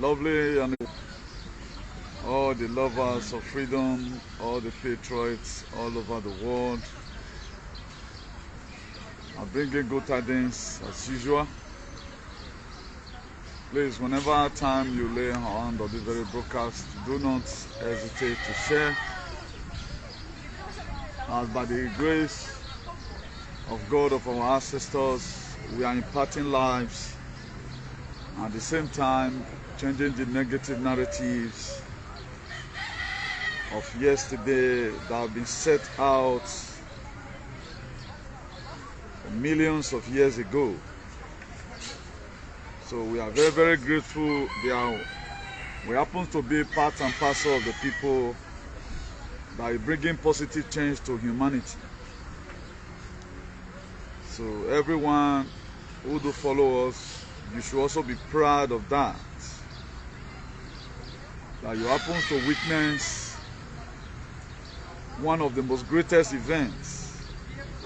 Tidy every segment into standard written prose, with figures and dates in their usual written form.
lovely and all the lovers of freedom, all the patriots all over the world. I'm bringing good tidings as usual. Please, whenever time you lay hand on this very broadcast, do not hesitate to share. As by the grace of God, of our ancestors, we are imparting lives, at the same time changing the negative narratives of yesterday that have been set out millions of years ago. So we are very, very grateful. We happen to be part and parcel of the people that are bringing positive change to humanity. So everyone who do follow us, you should also be proud of that. That you happen to witness one of the most greatest events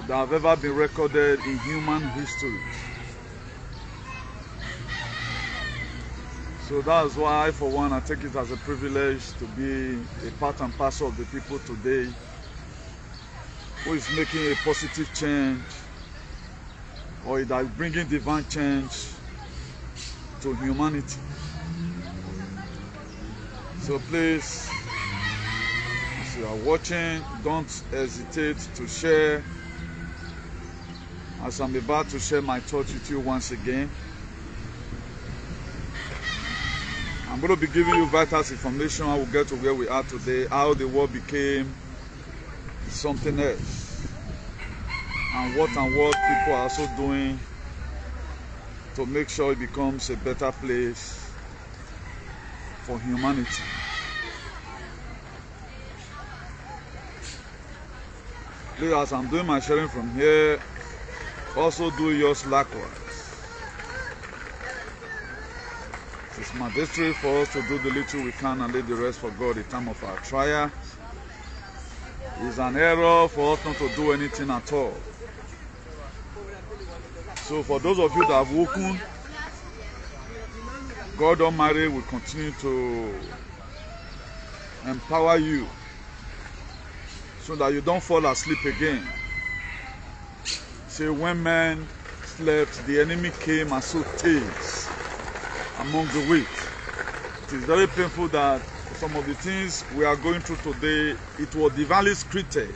that have ever been recorded in human history. So that's why, for one, I take it as a privilege to be a part and parcel of the people today who is making a positive change, or that is bringing divine change to humanity. So please, if you are watching, don't hesitate to share, as I'm about to share my thoughts with you once again. I'm going to be giving you vital information how we get to where we are today, how the world became something else, and what people are also doing to make sure it becomes a better place for humanity. Please, as I'm doing my sharing from here, also do yours likewise. It's mandatory for us to do the little we can and leave the rest for God in time of our trial. It's an error for us not to do anything at all. So for those of you that have woken, God Almighty will continue to empower you so that you don't fall asleep again. See, when men slept, the enemy came and sowed tares among the wheat. It is very painful that some of the things we are going through today, it was divinely scripted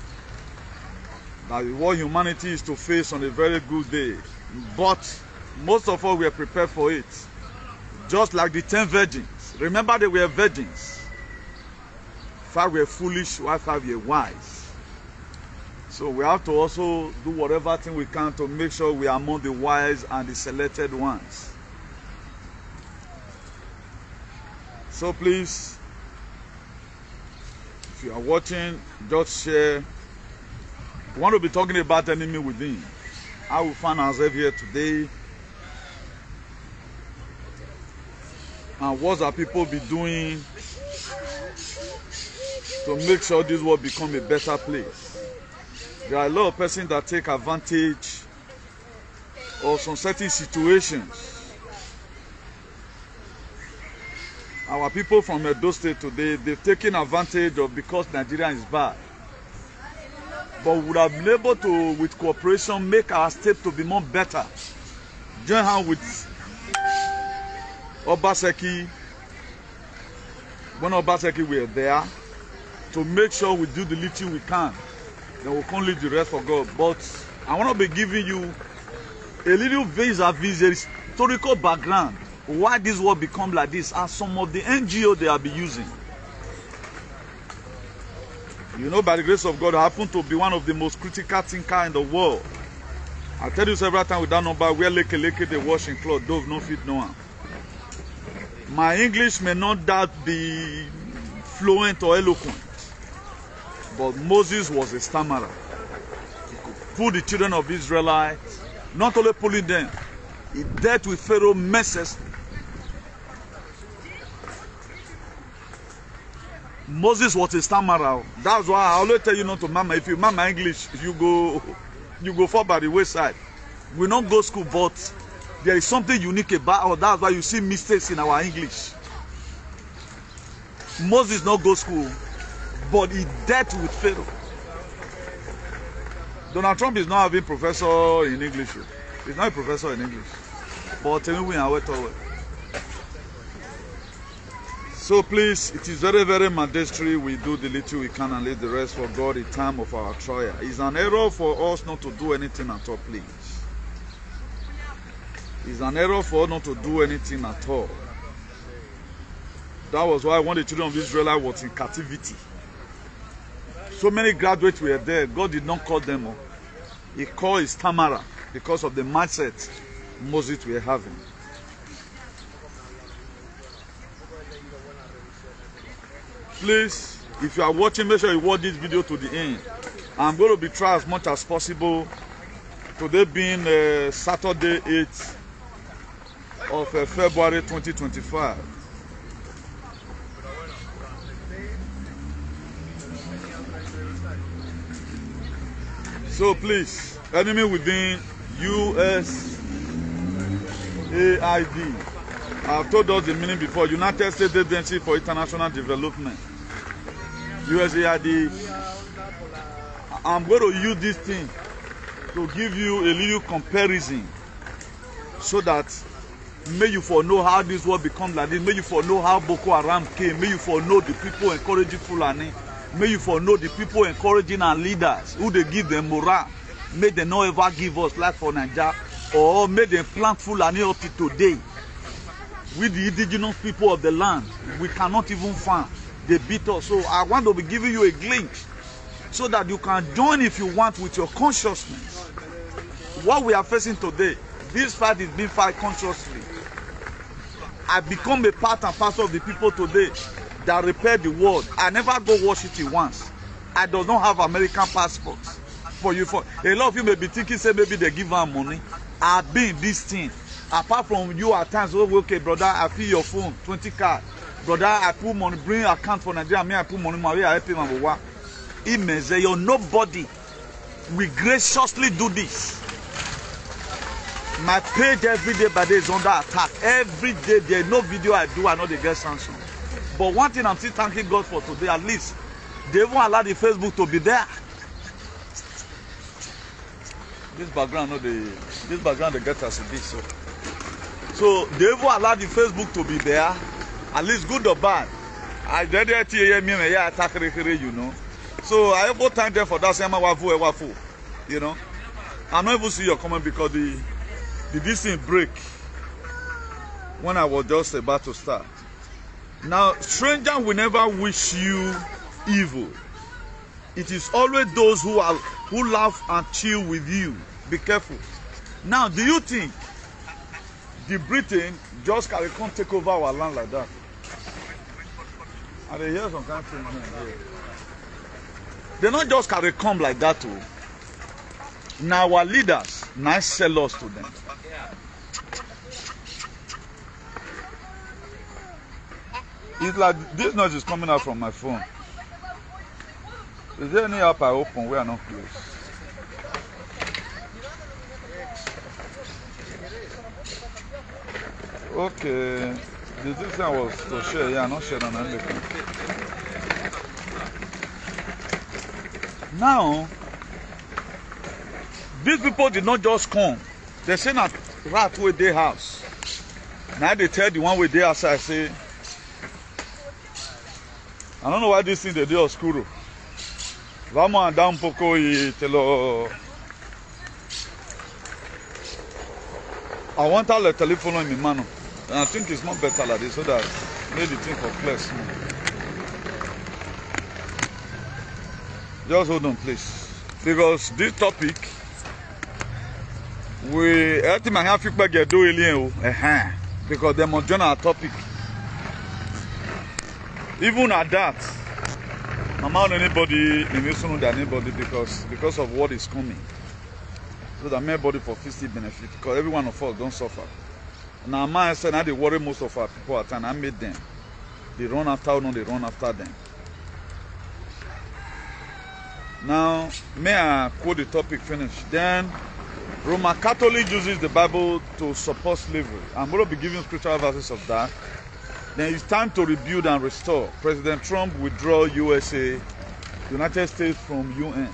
that what humanity is to face on a very good day. But most of us were prepared for it. Just like the 10 virgins. Remember, they were virgins. 5 were foolish, while 5 were wise. So we have to also do whatever thing we can to make sure we are among the wise and the selected ones. So please, if you are watching, just share. We want to be talking about enemy within. How we find ourselves here today, and what are people be doing to make sure this world become a better place. There are a lot of persons that take advantage of some certain situations. Our people from Edo State today, they've taken advantage of because Nigeria is bad. But we would have been able to, with cooperation, make our state to be more better. Join hands with Obaseki, when Obaseki were there, to make sure we do the little we can. Then we'll come leave the rest for God. But I want to be giving you a little vis-a-vis historical background. Why this world become like this, and some of the NGO they have been using. You know, by the grace of God, I happen to be one of the most critical thinkers in the world. I tell you several times with that number, where leke they wash in cloth, those no fit no one. My English may not that be fluent or eloquent, but Moses was a stammerer. He could pull the children of Israel, not only pulling them, he dealt with Pharaoh messes. Moses was a stammerer. That's why I always tell you not to mama. If you mama English, you go fall by the wayside. We don't go school, but there is something unique about us. That's why you see mistakes in our English. Moses not go school, but he dealt with Pharaoh. Donald Trump is not having professor in English. He's not a professor in English. But tell me we are wet over. So please, it is very, very mandatory we do the little we can and leave the rest for God in time of our trial. It's an error for us not to do anything at all, please. It's an error for us not to do anything at all. That was why when the children of Israel was in captivity, so many graduates were there. God did not call them up. He called his Tamara because of the mindset Moses were having. Please, if you are watching, make sure you watch this video to the end. I'm going to be trying as much as possible. Today being Saturday 8th of February 2025. So please, enemy within USAID. I've told us the meaning before. United States Agency for International Development. USAID. I'm going to use this thing to give you a little comparison so that may you for know how this world become like this. May you for know how Boko Haram came. May you for know the people encouraging Fulani. May you for know the people encouraging our leaders who they give them morale. May they not ever give us like for Nigeria, or may they plant Fulani up to today. With the indigenous people of the land, we cannot even farm. They beat us. So I want to be giving you a glimpse so that you can join if you want with your consciousness. What we are facing today, this fight is being fought consciously. I become a part and parcel of the people today that repair the world. I never go Washington once. I do not have American passports. For you, for a lot of you may be thinking, say maybe they give her money. I've been this thing. Apart from you at times, oh, okay, brother, I feel your phone, 20 card. Brother, I put money, bring account for Nigeria, me, I put money, my way, I pay my work. It means that you're nobody. We graciously do this. My page every day by day is under attack. Every day, there's no video I do, I know they get sanctioned. But one thing I'm still thanking God for today, at least, they even allow the Facebook to be there. This background, no, this background, they get us a bit, so. So they even allow the Facebook to be there, at least good or bad. I did it here, me, yeah, attack, you know. So I have no time there for that. You know, I'm not even see your comment because this thing break when I was just about to start. Now, stranger will never wish you evil. It is always those who laugh and chill with you. Be careful. Now, do you think the Britain just can come take over our land like that? And they hear some kind of thing here. They not just carry come like that too. Now our leaders now sell us to them. It's like this noise is coming out from my phone. Is there any app I open where I not close? Okay. This thing I was to share, yeah, not share on anything. Now, these people did not just come. They say that rat with their house. Now they tell the one with their outside, say, I don't know why this thing they do oscuro. Vamos andar un poco y te lo. I want all the telephone in my mano. And I think it's not better like this so that made the thing for clear. Just hold on, please. Because this topic, I think I have to get do it because they must join our topic. Even at that, I'm not anybody in this room than anybody because of what is coming. So that everybody for fiscal benefit because every one of us don't suffer. Now, my said, now they worry most of our people at time. I made them. They run after them, they run after them. Now, may I quote the topic finish? Then, Roman Catholic uses the Bible to support slavery. I'm going to be giving scriptural verses of that. Then it's time to rebuild and restore. President Trump withdraw United States from UN.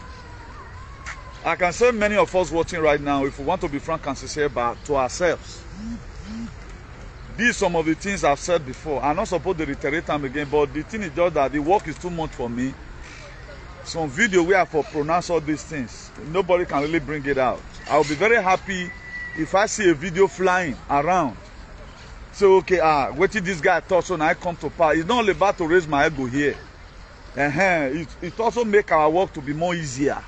I can say many of us watching right now, if we want to be frank and sincere about to ourselves, these some of the things I've said before. I'm not supposed to reiterate them again, but the thing is just that the work is too much for me. Some video where I for pronounce all these things, nobody can really bring it out. I'll be very happy if I see a video flying around. So okay, what did this guy thought so now I come to pass. It's not only about to raise my ego here. It also make our work to be more easier.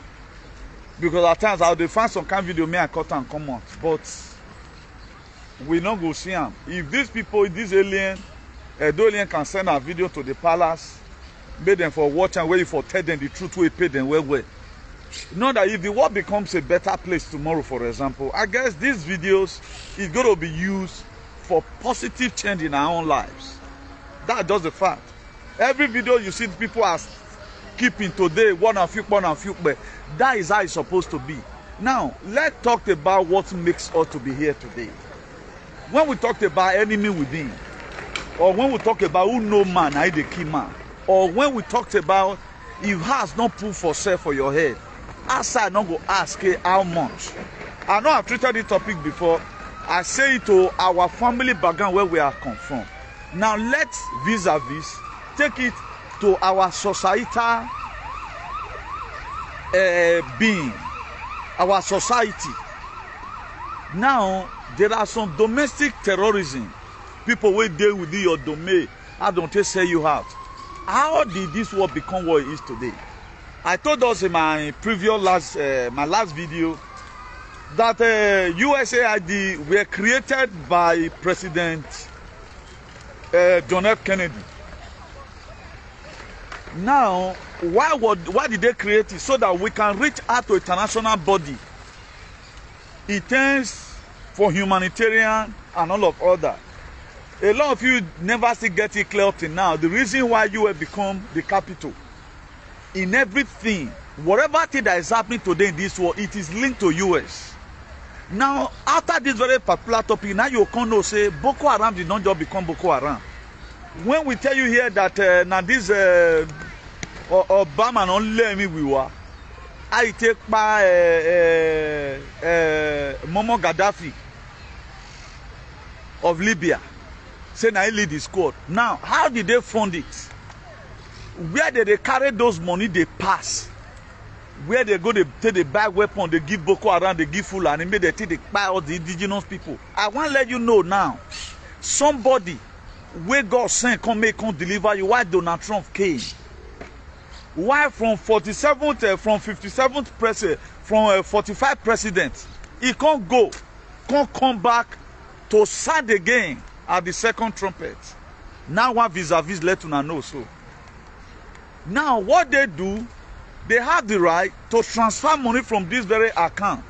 Because at times I'll find some kind of video me I cut and come out. But we not go see them. If these people, this alien, the alien can send a video to the palace, made them for watch and wait for tell them the truth, we pay them well. Know that if the world becomes a better place tomorrow, for example, I guess these videos is going to be used for positive change in our own lives. That's just the fact. Every video you see people are keeping today, one and few, but that is how it's supposed to be. Now, let's talk about what makes us to be here today. When we talk about enemy within, or when we talk about who no man, I the key man, or when we talked about if has not put for sale for your head, outside not go ask how much. I know I've treated this topic before. I say it to our family background where we are come from. Now let's vis-a-vis take it to our societal being, our society. Now there are some domestic terrorism. People will deal with your domain. I don't say you out. How did this war become what it is today? I told us in my previous my last video that USAID were created by President John F. Kennedy. Now, why did they create it? So that we can reach out to international body. It stands for humanitarian and all of other. A lot of you never still get it clear up till now. The reason why you have become the capital in everything, whatever thing that is happening today in this world, it is linked to US. Now, after this very particular topic, now you can know say Boko Haram did not just become Boko Haram. When we tell you here that now this Obama only me we were, I take by Muammar Gaddafi of Libya. Say now he lead the squad. Now, how did they fund it? Where did they carry those money they pass? Where they go, they take the bag weapon, they give Boko Haram, they give Fulani, and they take the buy all the indigenous people. I want to let you know now, somebody where God sent come make come deliver you. Why Donald Trump came? Why from 47th, from 57th president, from 45 presidents, he can't go, can't come back to start again at the second trumpet. Now one vis-a-vis let una know so. Now what they do, they have the right to transfer money from this very account,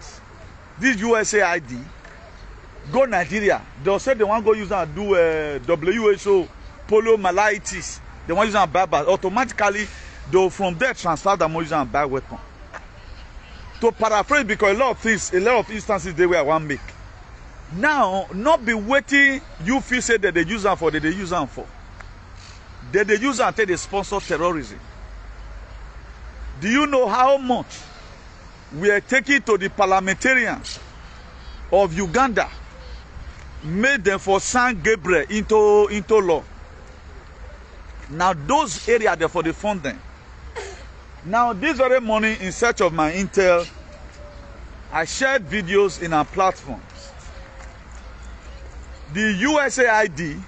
this USAID, go Nigeria. They'll say they want to go use and do WHO, poliomyelitis. They want to use and buy, but automatically they'll from there transfer the money and buy weapon. To paraphrase, because a lot of things, a lot of instances they were one make. Now, not be waiting, you feel say that they use them for, that they use them for. That they use them until they sponsor terrorism. Do you know how much we are taking to the parliamentarians of Uganda, made them for San Gabriel into law? Now, those areas, therefore, they fund them. Now, this very morning, in search of my intel, I shared videos in our platforms. The USAID,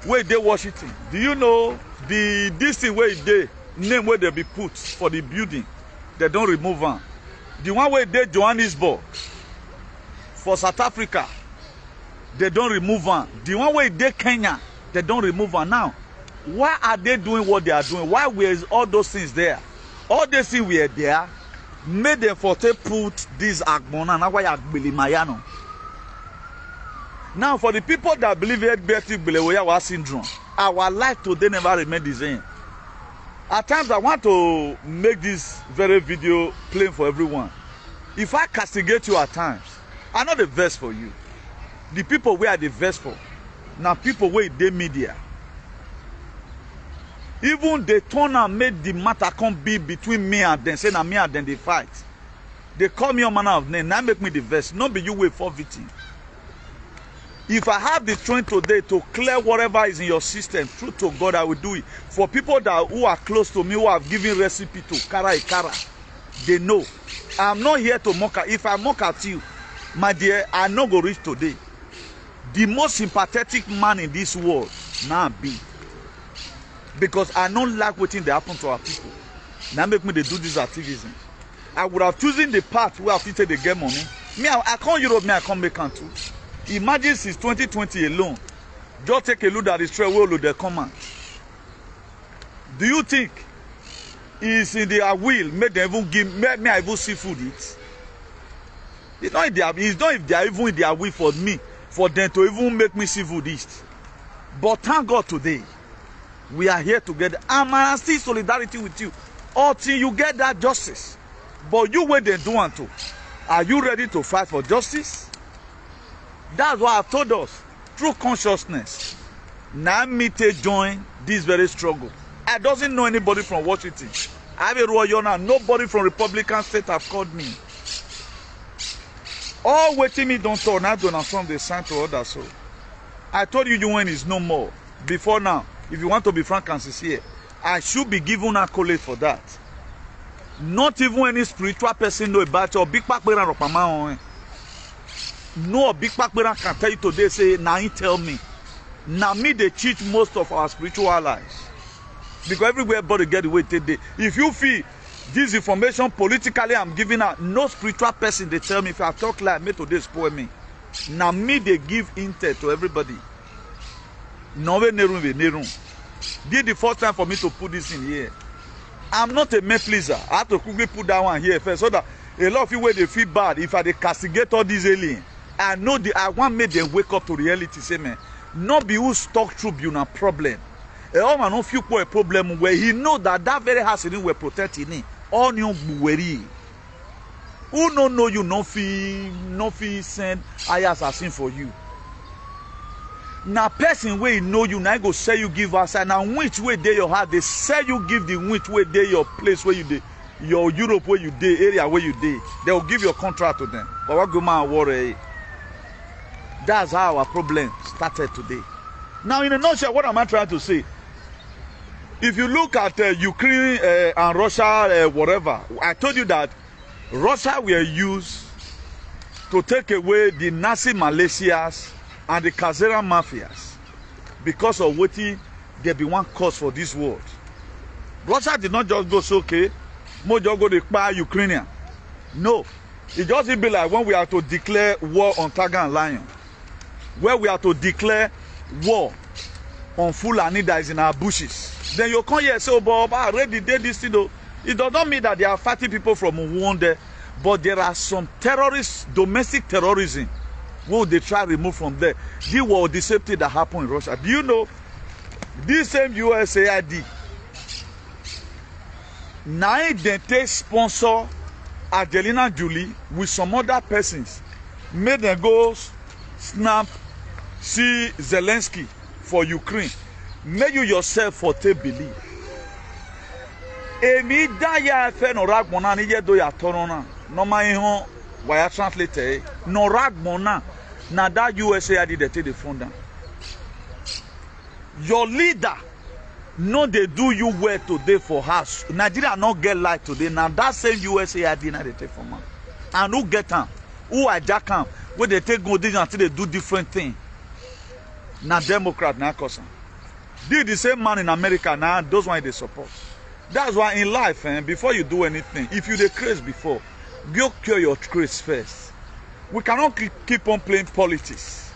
where they Washington, do you know this thing where they name where they be put for the building, they don't remove them. The one where they Johannesburg for South Africa, they don't remove them. The one where they Kenya, they don't remove them. Now, why are they doing what they are doing? Why were all those things there? All these things were there, made them for to put this Agbona, now why Agbeli Mayano. Now, for the people that believe it, Belewoyawa syndrome, our life today never remained the same. At times, I want to make this very video plain for everyone. If I castigate you at times, I'm not the best for you. The people we are the best for. Now people wey dey media. Even they turn and made the matter come be between me and them. Say na me and them they fight. They call me a manner of name. Now make me the verse. Not be you wait for victim. If I have the strength today to clear whatever is in your system, true to God, I will do it. For people who are close to me, who have given recipe to kara, they know. I'm not here to mock at. If I mock at you, my dear, I no go reach today. The most sympathetic man in this world now be. Because I don't like what they happen to our people. Now make me they do this activism. I would have chosen the path where I fit they get money. Me, I come Europe, me, I come make too. Imagine since 2020 alone, just take a look at the straight way of the command. Do you think it's in their will, make them even give me even see food eat? It's not if they are even in their will for me, for them to even make me see food eat. But thank God today, we are here together. I'm still solidarity with you until you get that justice. But you wait and do want to. Are you ready to fight for justice? That's what I've told us. Through consciousness. Now me to join this very struggle. I doesn't know anybody from Washington. I have a royal now. Nobody from Republican state have called me. All waiting me don't talk. Now Donald Trump they sign to others. So I told you UN is no more. Before now, if you want to be frank and sincere, I should be given an accolade for that. Not even any spiritual person know about your big pack no big pack can tell you today, say, now he tell me. Now me they cheat most of our spiritual allies. Because everywhere body get the way today. If you feel this information politically I'm giving out, no spiritual person they tell me if I talk like me today spoil me. Now me they give intel to everybody. No way nerum. This is the first time for me to put this in here. I'm not a man pleaser. I have to quickly put that one here first so that a lot of you where they feel bad if I they castigate all these aliens. I know I want make them wake up to reality. Say man, not be who talk tribune a problem. A man no feel a problem where he know that very house in we protecting him. All new worry. Who no know you no fee send I assassin for you. Now person where you know you now go say you give outside. Now which way they your heart they say you give the which way they your place where you dey, your Europe where you dey, area where you dey. They will give your contract to them. But what go man worry? That's how our problem started today. Now in a nutshell, what am I trying to say? If you look at Ukraine and Russia, whatever, I told you that Russia were used to take away the Nazi Malaysias and the Kazera mafias because of what there be one cause for this world. Russia did not just go so okay, more just go to buy Ukrainian. No, it just be like when we are to declare war on Tiger and Lion, where we are to declare war on Fulani that is in our bushes. Then you come here and say, oh, Bob, I already did this thing though. It does not mean that they are fighting people from Rwanda, but there are some terrorists, domestic terrorism, what they try to remove from there. This was the same thing that happened in Russia. Do you know this same USAID? Now they take sponsor Angelina Jolie with some other persons, made them go snap see Zelensky for Ukraine. Make you yourself for take believe. Emi da ya fe no ragbona ni ye do ya torona. No ma ihon wa ya translate no ragbona. Na that USAID they take the fund down. Your leader no they do you well today for house. Nigeria not get light today. Now that same USAID now they take from man. And who get them? Who hijack them? Where they take go until they do different thing. Now Democrat now cause did the same man in America now, those ones they support. That's why in life, before you do anything, if you the craze before, go cure your craze first. We cannot keep on playing politics.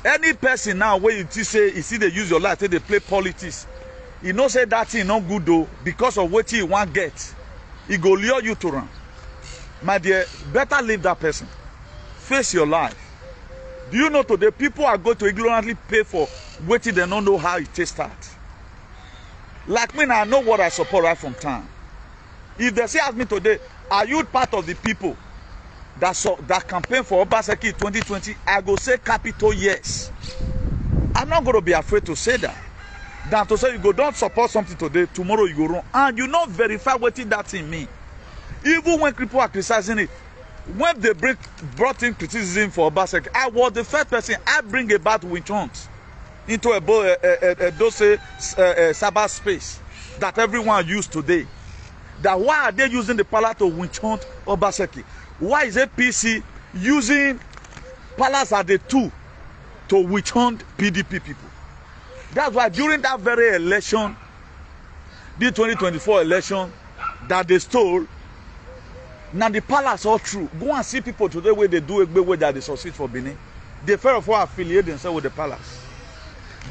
Any person now where you say you see they use your life, they play politics. You know say that thing not good though, because of what you want get. He go lure you to run. My dear, better leave that person. Face your life. Do you know today people are going to ignorantly pay for waiting they don't know how it takes start? Like me now, I know what I support right from time. If they say ask me today, are you part of the people that campaign for Obaseki 2020? I go say capital yes. I'm not going to be afraid to say that. Than to say you go don't support something today, tomorrow you go wrong, and you not verify what that thing mean. Even when people are criticizing it, when they brought in criticism for Obaseki, I was the first person I bring about witch hunt into a cyber space that everyone use today. That why are they using the palace to witch hunt Obaseki? Why is APC using palace as the tool to witch hunt PDP people? That's why during that very election, the 2024 election that they stole, now the palace all true. Go and see people today where they do a way that they succeed for Benin. They fail for affiliate themselves with the palace.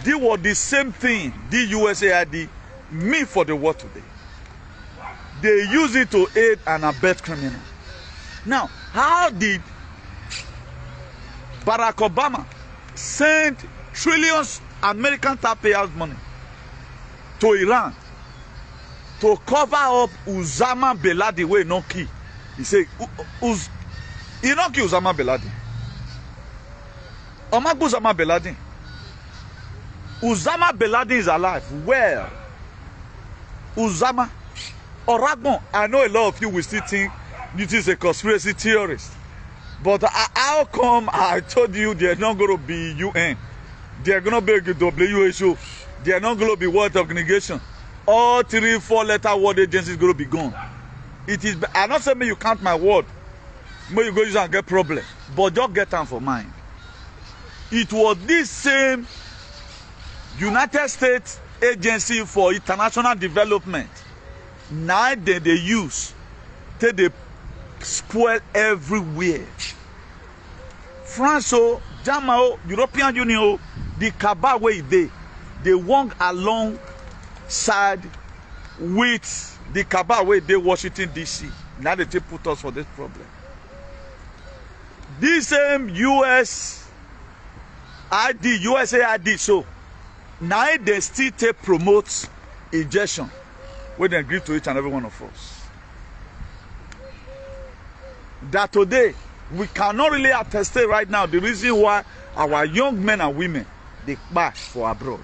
They were the same thing the USAID mean for the world today. They use it to aid and abet criminals. Now, how did Barack Obama send trillions American taxpayers' money to Iran to cover up Osama bin Laden wey no kill? He say, he no kill Osama bin Laden. Omagbo Osama bin Laden. Osama bin Laden is alive. Well, Osama Oragbon, I know a lot of you will still think this is a conspiracy theorist. But how come I told you they're not going to be UN? They're going to be WHO. They're not going to be World Organization. All 3, 4 letter word agencies going to be gone. It is. I'm not saying you count my word. May you go use and get problem. But just get time for mine. It was this same United States Agency for International Development. Now they use till they spoil everywhere. France, Germany, European Union, the cabal way they walk alongside with the cabal way they Washington DC. Now they put us for this problem. This same USAID, so now they still promote injection when they agree to each and every one of us. That today we cannot really attest right now the reason why our young men and women they back for abroad.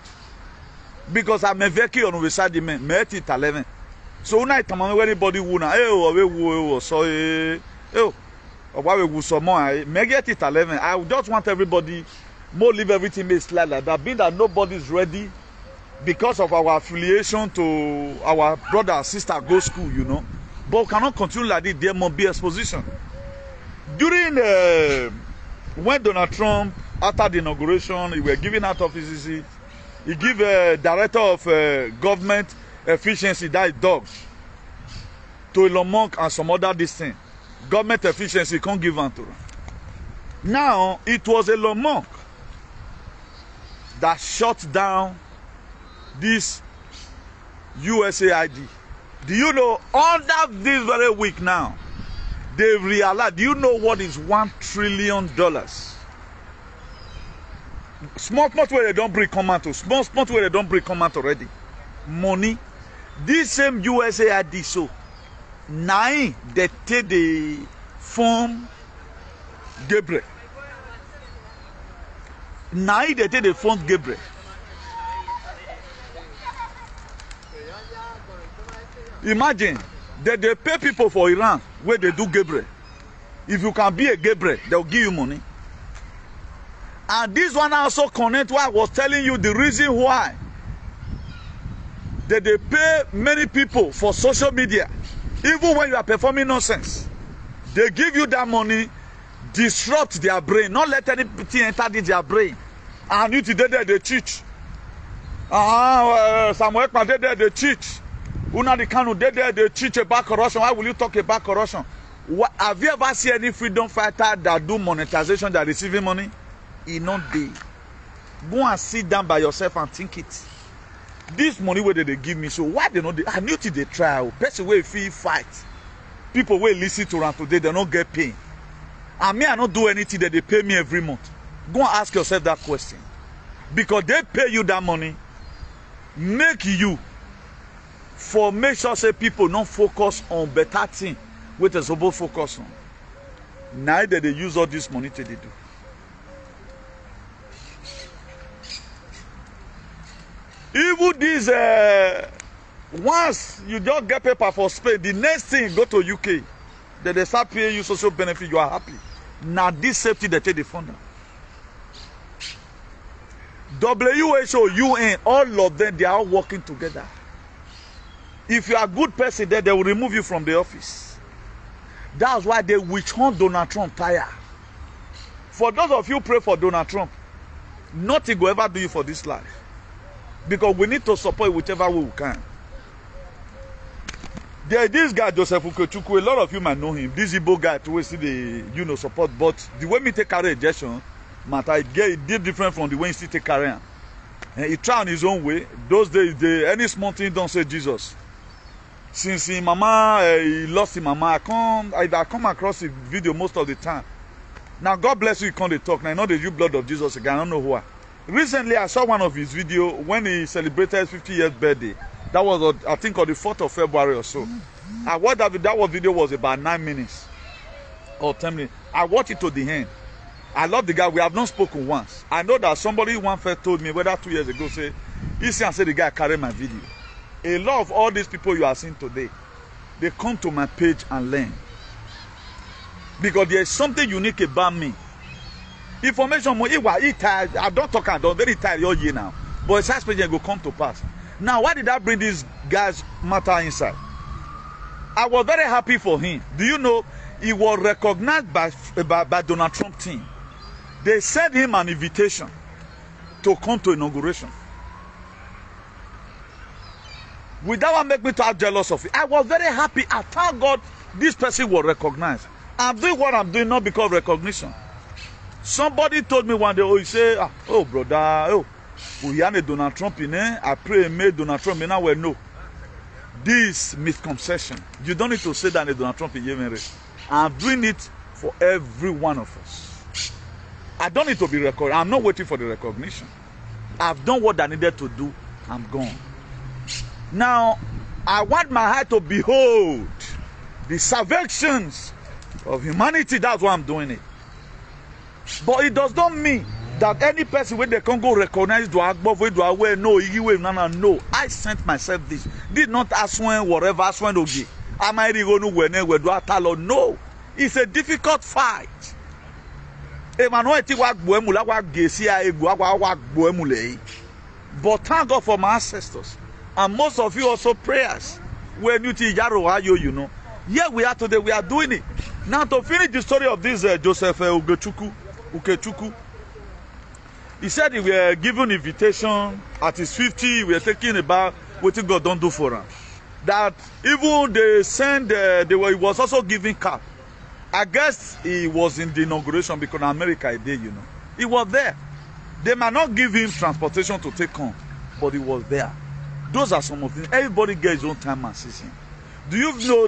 Because I'm a veki on the side men, me 11. So when I tell anybody who na so why we so more me get it 11. I just want everybody more leave everything may slide like that. Being that nobody's ready because of our affiliation to our brother and sister go school, you know. But we cannot continue like this. There must be exposition. During when Donald Trump, after the inauguration, he were giving out offices, he give a director of government efficiency, that is dogs, to Elon Musk and some other this thing. Government efficiency can't give them to him. Now, it was Elon Musk that shut down this USAID. Do you know, under this very week now, they've realized, do you know what is $1 trillion? Small where they don't bring comment to, small where they don't bring comment already. Money. This same USAID, so, now they take the form Gabriel. Now they take the form Gabriel. Imagine that they pay people for Iran where they do Gabriel. If you can be a Gabriel, they'll give you money. And this one also connect why I was telling you the reason why that they pay many people for social media. Even when you are performing nonsense, they give you that money, disrupt their brain, not let anything enter in their brain. And you today they teach. Samuel they teach. Una the Kanu they teach about corruption. Why will you talk about corruption? Have you ever seen any freedom fighter that do monetization that receiving money? It not dey. Go and sit down by yourself and think it. This money where they give me, so why they not? I knew till they try. Person wey fit fight, people wey listen to am today, they not get paid. And me, I not do anything that they pay me every month. Go and ask yourself that question, because they pay you that money, make you for make sure say people not focus on better thing, which is supposed focus on. Neither they use all this money till they do. Even this, once you just get paper for Spain, the next thing go to UK, then they start paying you social benefit, you are happy. Now this safety they take the fund. WHO, UN, all of them, they are all working together. If you are a good person there, they will remove you from the office. That's why they witch hunt Donald Trump tire. For those of you who pray for Donald Trump, nothing will ever do you for this life. Because we need to support whichever way we can. There, this guy, Joseph Ukechukwu, a lot of you might know him. This Igbo guy to see the support. But the way me take carry rejection, matter, it did different from the way he still take carry. And he try on his own way. Those days, any small thing don't say Jesus. Since his mama, he lost his mama, I come across the video most of the time. Now, God bless you, you can't talk. Now, I know the you blood of Jesus again. I don't know why. Recently, I saw one of his videos when he celebrated his 50 years birthday. That was, I think, on the 4th of February or so. I watched that video was about 9 minutes or 10 minutes. I watched it to the end. I love the guy. We have not spoken once. I know that somebody one first told me, whether 2 years ago, say, he said the guy carried my video. A lot of all these people you are seeing today, they come to my page and learn. Because there is something unique about me. Information, I don't talk, I don't very tired all year now. But such page will come to pass. Now, why did I bring these guys' matter inside? I was very happy for him. Do you know, he was recognized by Donald Trump team. They sent him an invitation to come to inauguration. Would that one make me to have jealous of it? I was very happy. I thank God this person was recognized. I'm doing what I'm doing not because of recognition. Somebody told me one day, oh, he said, oh, brother, oh, we had a Donald Trump in there. I pray and made Donald Trump in there. No. This misconception. You don't need to say that in Donald Trump in Yemen. I'm doing it for every one of us. I don't need to be recorded. I'm not waiting for the recognition. I've done what I needed to do. I'm gone. Now, I want my heart to behold the salvations of humanity. That's why I'm doing it. But it does not mean that any person when they can go recognize do Agbo do aware no no. I sent myself this. Did not ask when whatever ask when ogi. Am I going to win where do I tell no? It's a difficult fight. But thank God for my ancestors. And most of you also prayers. When you know. Yeah, we are today, we are doing it. Now to finish the story of this Joseph Ukechukwu. He said he were given invitation at his 50, we are taking about what God don't do for him. That even they send, he was also giving cap. I guess he was in the inauguration because in America he did, you know. He was there. They might not give him transportation to take home, but he was there. Those are some of the things. Everybody gets his own time and season. Do you know,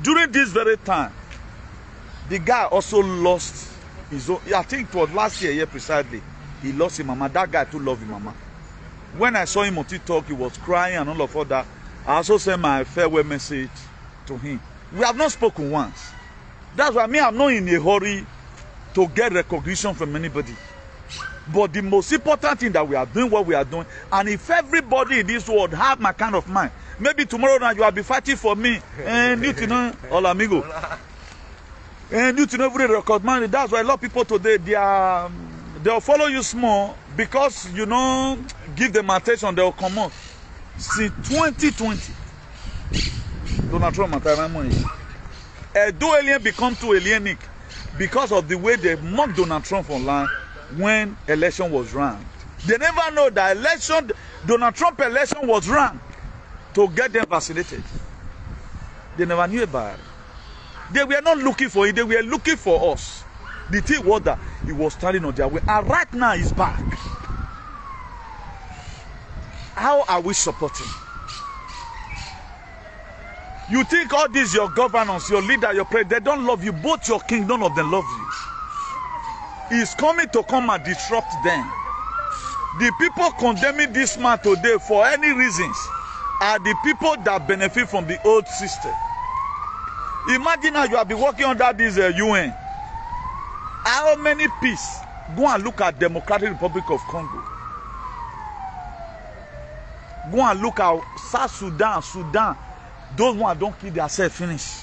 during this very time, the guy also lost his own, I think it was last year precisely, he lost his mama. That guy too loved his mama. When I saw him on TikTok, he was crying and all of that. I also sent my farewell message to him. We have not spoken once. That's why I'm not in a hurry to get recognition from anybody. But the most important thing that we are doing what we are doing, and if everybody in this world have my kind of mind, maybe tomorrow night you will be fighting for me. And you know, all amigo. And you know, every record man. That's why a lot of people today they'll follow you small because you know, give them attention, they'll come out. Since 2020, Donald Trump and my money. Do alien become too alienic because of the way they mock Donald Trump online when election was run. They never know that Donald Trump election was run to get them vaccinated. They never knew about it. They were not looking for it, they were looking for us. The thing was that he was standing on their way, and right now he's back. How are we supporting? You think all this, your governors, your leader, your president, they don't love you. Both your king, none of them love you. He's coming to come and disrupt them. The people condemning this man today for any reasons are the people that benefit from the old system. Imagine how you have been working under this UN. How many peace? Go and look at Democratic Republic of Congo. Go and look at South Sudan. Those ones don't kill themselves finish.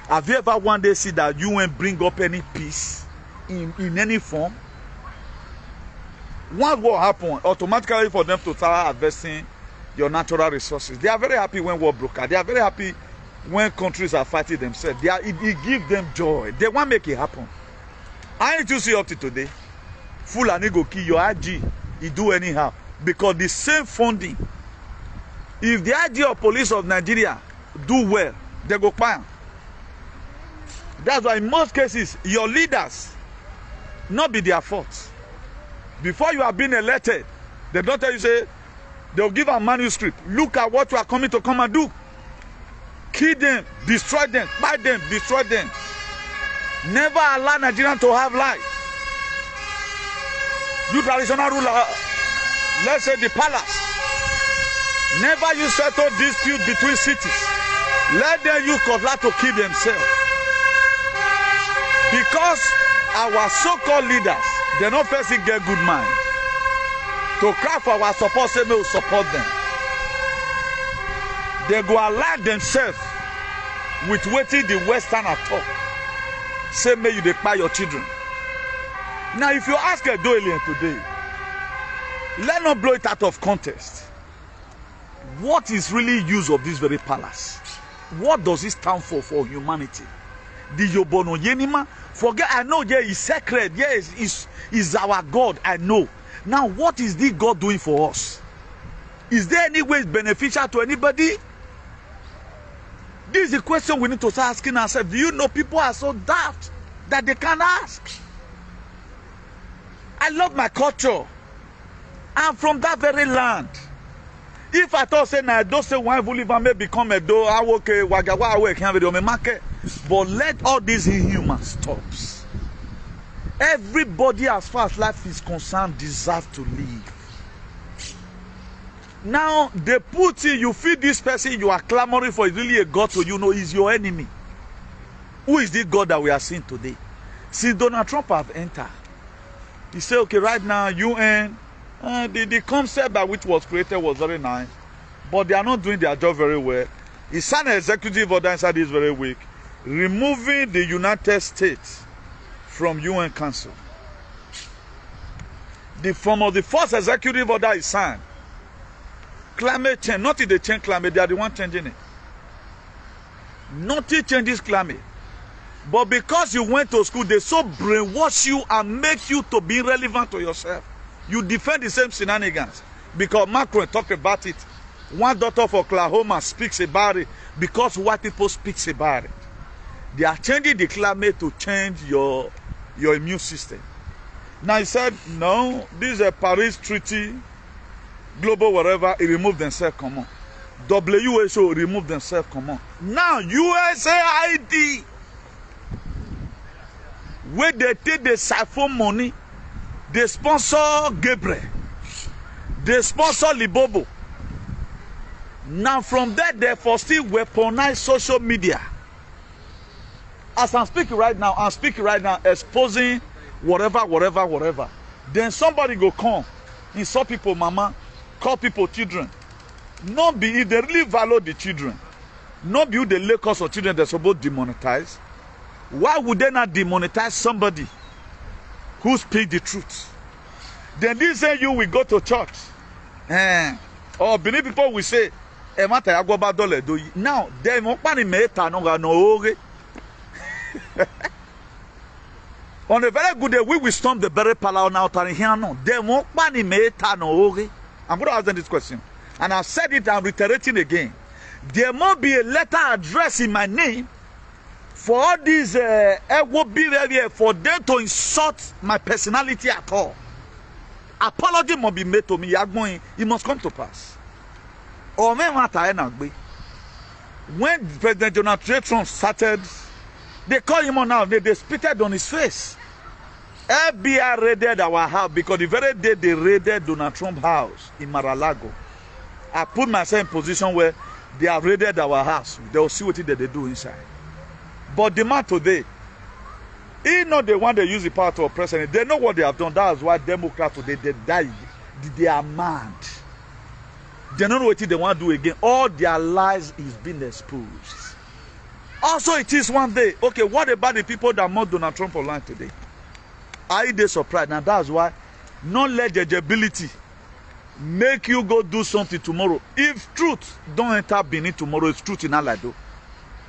Have you ever one day see that UN bring up any peace in any form? What will happen automatically for them to start harvesting your natural resources? They are very happy when war broke out. They are very happy when countries are fighting themselves. It gives them joy. They want to make it happen. I need to see up to today. Fulani go kill your IG. It do anyhow. Because the same funding. If the IG or police of Nigeria do well, they go fine. That's why in most cases, your leaders, not be their fault. Before you have been elected, they don't tell you, say, they'll give a manuscript. Look at what you are coming to come and do. Kill them, destroy them, buy them, destroy them. Never allow Nigerians to have life. You traditional ruler, let's say the palace. Never you settle dispute between cities. Let them use cutlass to kill themselves. Because our so-called leaders, they don't first get good mind. To cry for our support, say, no, support them. They go align themselves with waiting the Western at all. Say, may you buy your children. Now, if you ask a alien today, let not blow it out of context. What is really use of this very palace? What does it stand for humanity? The Yobono Yenima? Forget, I know, yeah, it's sacred. Yes, it's our God, I know. Now, what is this God doing for us? Is there any way beneficial to anybody? This is the question we need to start asking ourselves. Do you know people are so daft that they can't ask? I love my culture. I'm from that very land. If I thought say I don't say why Bolivar may become a do, I work wagawa away can't video me market. But let all these inhuman stops. Everybody, as far as life is concerned, deserves to live. Now they put in, you feel this person you are clamoring for is really a God, so you know is your enemy. Who is this God that we are seeing today? Since Donald Trump have entered, he said, okay, right now UN, the concept by which was created was very nice, but they are not doing their job very well. He signed an executive order inside this very week, removing the United States from UN Council. The form of the first executive order is signed. Climate change, not if they change climate, they are the one changing it. Nothing changes climate. But because you went to school, they so brainwash you and make you to be relevant to yourself. You defend the same shenanigans. Because Macron talked about it. One daughter of Oklahoma speaks about it because white people speak about it. They are changing the climate to change your immune system. Now he said, no, this is a Paris Treaty, global whatever, it removed themselves common. WHO removed themselves common. Now USAID, where they take the siphon money, they sponsor Gabriel, they sponsor Libobo. Now from that, they for still weaponize social media. As I'm speaking right now, exposing whatever. Then somebody go come, insult people, mama, call people children. Not be if they really value the children. Not be who the locals of children they're supposed to demonetize. Why would they not demonetize somebody who speaks the truth? Then this say you will go to church. Or Benin people will say, now, they won't no. On a very good day, we will storm the very palace now. They won't no. I'm going to ask them this question. And I've said it, I'm reiterating again. There must be a letter addressed in my name for all these behavior, for them to insult my personality at all. Apology must be made to me. It must come to pass. Or when President Donald Trump started, they call him on now, they spitted on his face. FBI raided our house because the very day they raided Donald Trump's house in Mar-a-Lago, I put myself in position where they have raided our house. They will see what they do inside. But the man today, he know they want to use the power to oppress president. They know what they have done. That's why Democrats today, they die. They are mad. They don't know what they want to do again. All their lies is being exposed. Also, it is one day. Okay, what about the people that mock Donald Trump online today? Are they surprised? Now that's why non-legibility make you go do something tomorrow. If truth don't enter Benin tomorrow, it's truth in Allah though.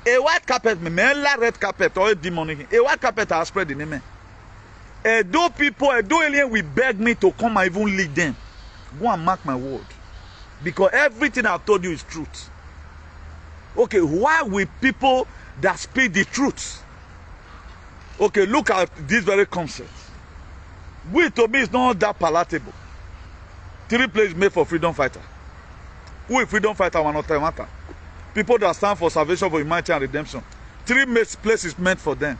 A white carpet, red carpet, or a demonic. A white carpet has spread in name. Though people, though alien will beg me to come and even lead them. Go and mark my word. Because everything I've told you is truth. Okay, why will people that speak the truth? Okay, look at this very concept. To me, it's not that palatable. 3 places made for freedom fighter. Who is freedom fighter? One matter. People that stand for salvation, for humanity and redemption. 3 places meant for them.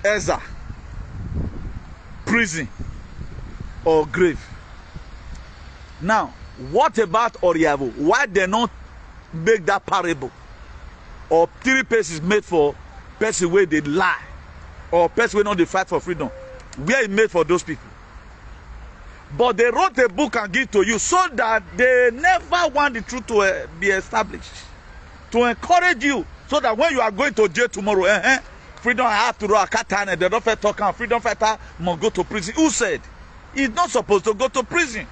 Ezra, prison, or grave. Now, what about Oriavo? Why they not make that parable? Or 3 places made for person where they lie, or person where not they fight for freedom? Where it made for those people? But they wrote a book and give to you so that they never want the truth to be established. To encourage you so that when you are going to jail tomorrow, freedom I have to do a katana, they don't fight talk, freedom fighter must go to prison. Who said? He's not supposed to go to prison.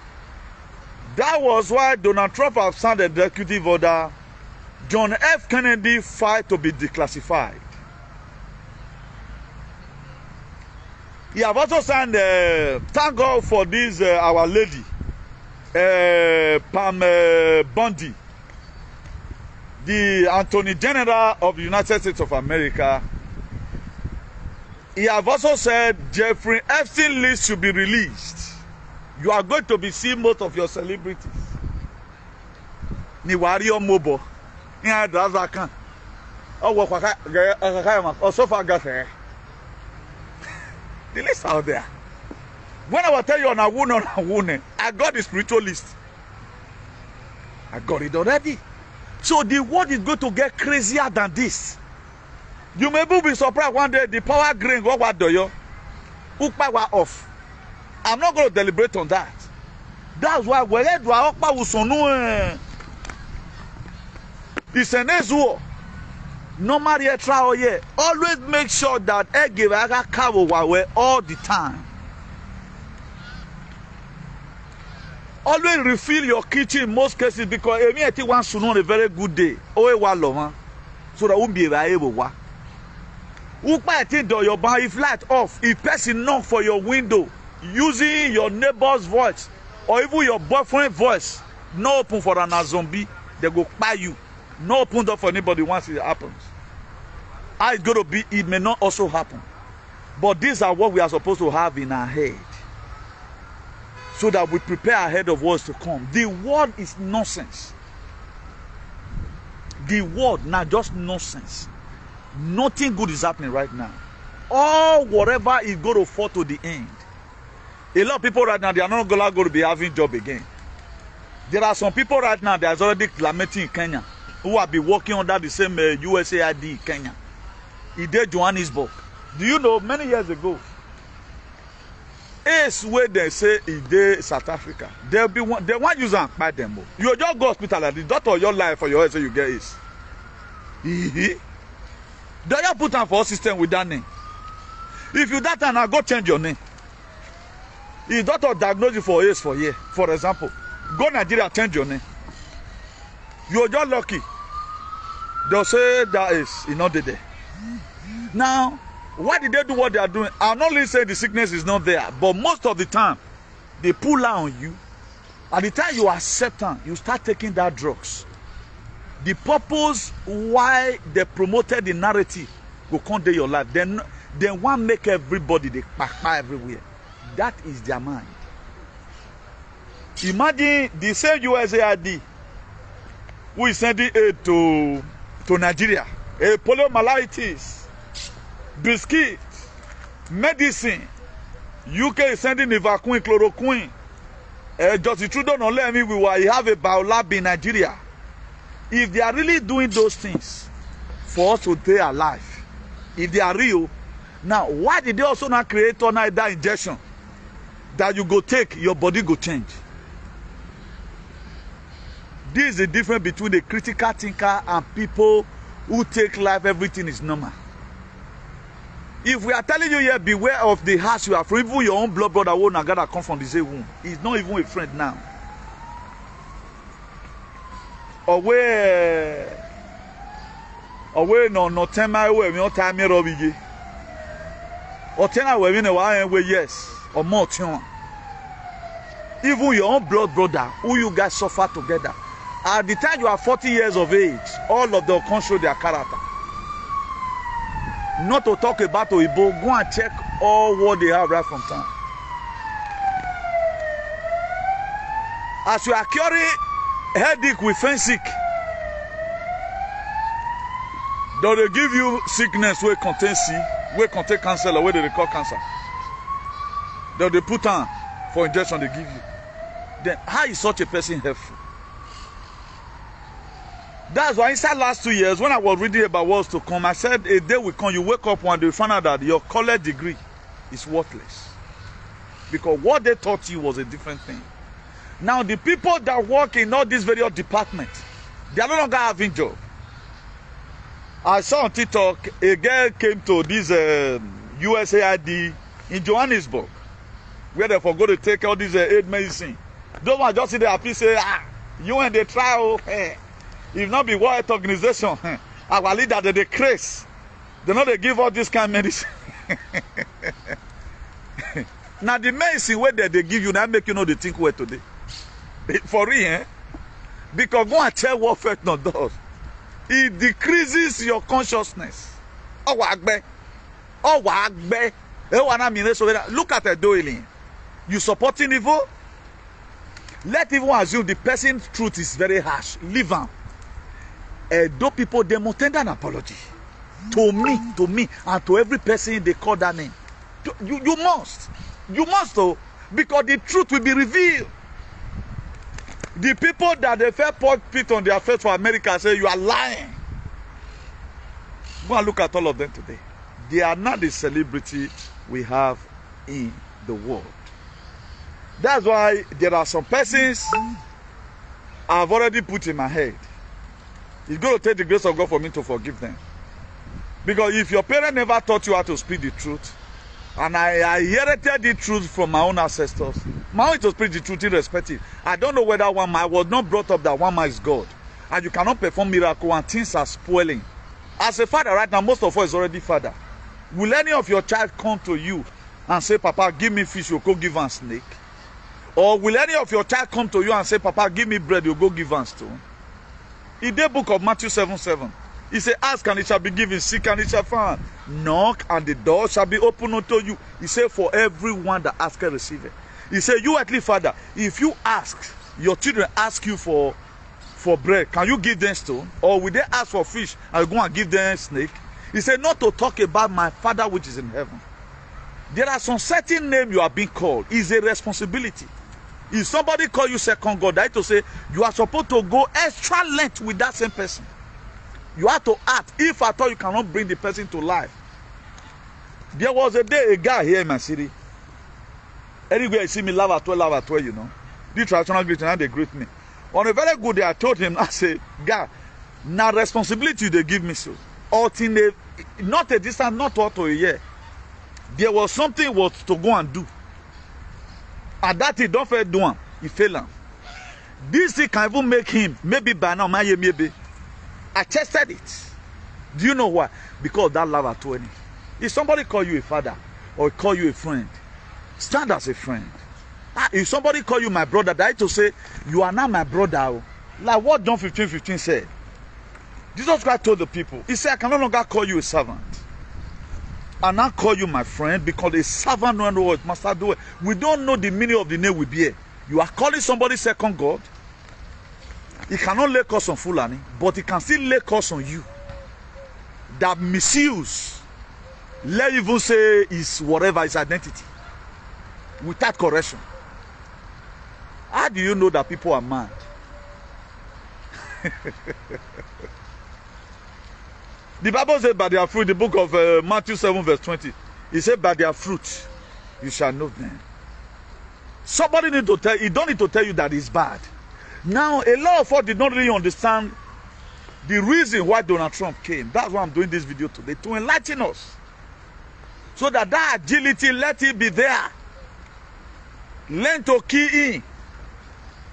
That was why Donald Trump has signed the executive order. John F. Kennedy fight to be declassified. He have also signed, thank God for this, our lady, Pam Bondi, the Attorney General of the United States of America. He have also said Jeffrey Epstein list should be released. You are going to be seeing most of your celebrities. Ni wario mobo, ni adazakan. Oh, what the list out there. When I will tell you on a wound, I got the spiritual list. I got it already. So the world is going to get crazier than this. You may be surprised one day the power green go what do you? Ukpa wa off. I'm not going to deliberate on that. That's why where do I okpa usonu it's an ezuo. Normally trial here. Always make sure that I give a cover all the time. Always refill your kitchen in most cases because I think one should know a very good day. So that won't be able to. Your bar if light off, if person knock for your window using your neighbor's voice or even your boyfriend's voice, no open for an zombie, they go buy you. No open door for anybody once it happens. How it's going to be, it may not also happen. But these are what we are supposed to have in our head. So that we prepare ahead of what's to come. The world is nonsense. The world now just nonsense. Nothing good is happening right now. All whatever is going to fall to the end. A lot of people right now, they are not going to be having job again. There are some people right now that are already lamenting in Kenya who have been working under the same USAID in Kenya. He did Johannesburg. Do you know many years ago? It's where they say he did South Africa. They'll be one, they want you to buy them. You just go hospital and the doctor of your life for your head so you get it. Do you put on for system with that name? If you that time, go change your name. If doctor diagnose you for AIDS for a year, for example, go Nigeria, change your name. You're just lucky. They'll say that is not there. Now, why did they do what they are doing? I'm not really saying the sickness is not there, but most of the time, they pull out on you. At the time you accept them, you start taking that drugs. The purpose why they promoted the narrative will come to your life. Then want make everybody they kpakpa everywhere. That is their mind. Imagine the same USAID who is sending aid to Nigeria. Poliomyelitis, biscuit, medicine. UK is sending Ivaquin, chloroquine. Justin Trudeau don't let me we have a biolab in Nigeria. If they are really doing those things for us to stay alive, if they are real, now why did they also not create that injection that you go take, your body go change? This is the difference between a critical thinker and people who take life, everything is normal. If we are telling you here, beware of the house you are from, even your own blood brother will not gonna come from the same womb. He's not even a friend now. Away no tema we no time here obige. Or tena we mean why yes or more tion. Even your own blood brother who you guys suffer together. At the time you are 40 years of age, all of them can show their character. Not to talk about Oibo, go and check all what they have right from town. As you are curing headache with sick, though they give you sickness where contain C, where contain cancer, or where they call cancer. Though they put on for injection they give you. Then how is such a person helpful? That's why inside last 2 years, when I was reading about what's to come, I said a day will come, you wake up one day, you find out that your college degree is worthless. Because what they taught you was a different thing. Now, the people that work in all these various departments, they are no longer having job. I saw on TikTok, a girl came to this USAID in Johannesburg, where they forgot to take all this aid medicine. Those ones just sit there and say, you and they try, if not be World Health Organization, our leader, they craze. They know they give all this kind of medicine. Now, the medicine where they give you, that make you know they think where today. For real, Because go and check what fentanyl does. It decreases your consciousness. Look at the doing. You supporting evil? Let evil assume the person's truth is very harsh. Leave them. Those people, they must tender an apology. To me, and to every person they call that name. You must. You must, though, because the truth will be revealed. The people that they felt put on their face for America say you are lying. Go and look at all of them today. They are not the celebrity we have in the world. That's why there are some persons I've already put in my head. It's going to take the grace of God for me to forgive them. Because if your parent never taught you how to speak the truth, and I inherited the truth from my own ancestors, my own to speak the truth irrespective. I don't know whether one man, I was not brought up that one man is God. And you cannot perform miracle and things are spoiling. As a father right now, most of us is already father. Will any of your child come to you and say, Papa, give me fish, you'll go give them snake? Or will any of your child come to you and say, Papa, give me bread, you'll go give them stone? In the book of Matthew 7:7, he said, ask and it shall be given, seek and it shall find, knock and the door shall be opened unto you. He said, for everyone that asketh receiveth. He said, you earthly father, if you ask, your children ask you for bread, can you give them stone? Or will they ask for fish and you go and give them snake? He said, not to talk about my Father which is in heaven. There are some certain names you are being called. It's a responsibility. If somebody call you second God, I have to say, you are supposed to go extra length with that same person. You have to act. If at all you cannot bring the person to life. There was a day, a guy here in my city. Anywhere you see me, laugh at 12, you know. The traditional greeting, and they greet me. On a very good day, I told him, I said, God, now responsibility they give me so. Not a distance, not what a year. There was something was to go and do. And that he don't fail do, he fail. This thing can even make him, maybe by now, maybe. I tested it. Do you know why? Because of that love at 20. If somebody call you a father or call you a friend, stand as a friend. If somebody call you my brother, that is to say, you are not my brother. Like what John 15:15 said. Jesus Christ told the people, he said, I can no longer call you a servant. I now call you my friend, because a servant don't know what master do. We don't know the meaning of the name we bear. You are calling somebody second God. He cannot lay curse on Fulani, but he can still lay curse on you. That misuse, let even say is whatever his identity, without correction. How do you know that people are mad? The Bible says by their fruit, the book of Matthew 7:20, it said by their fruit you shall know them. Somebody need to tell you, he don't need to tell you that it's bad. Now, a lot of us did not really understand the reason why Donald Trump came. That's why I'm doing this video today, to enlighten us. So that agility, let it be there. Learn to key in.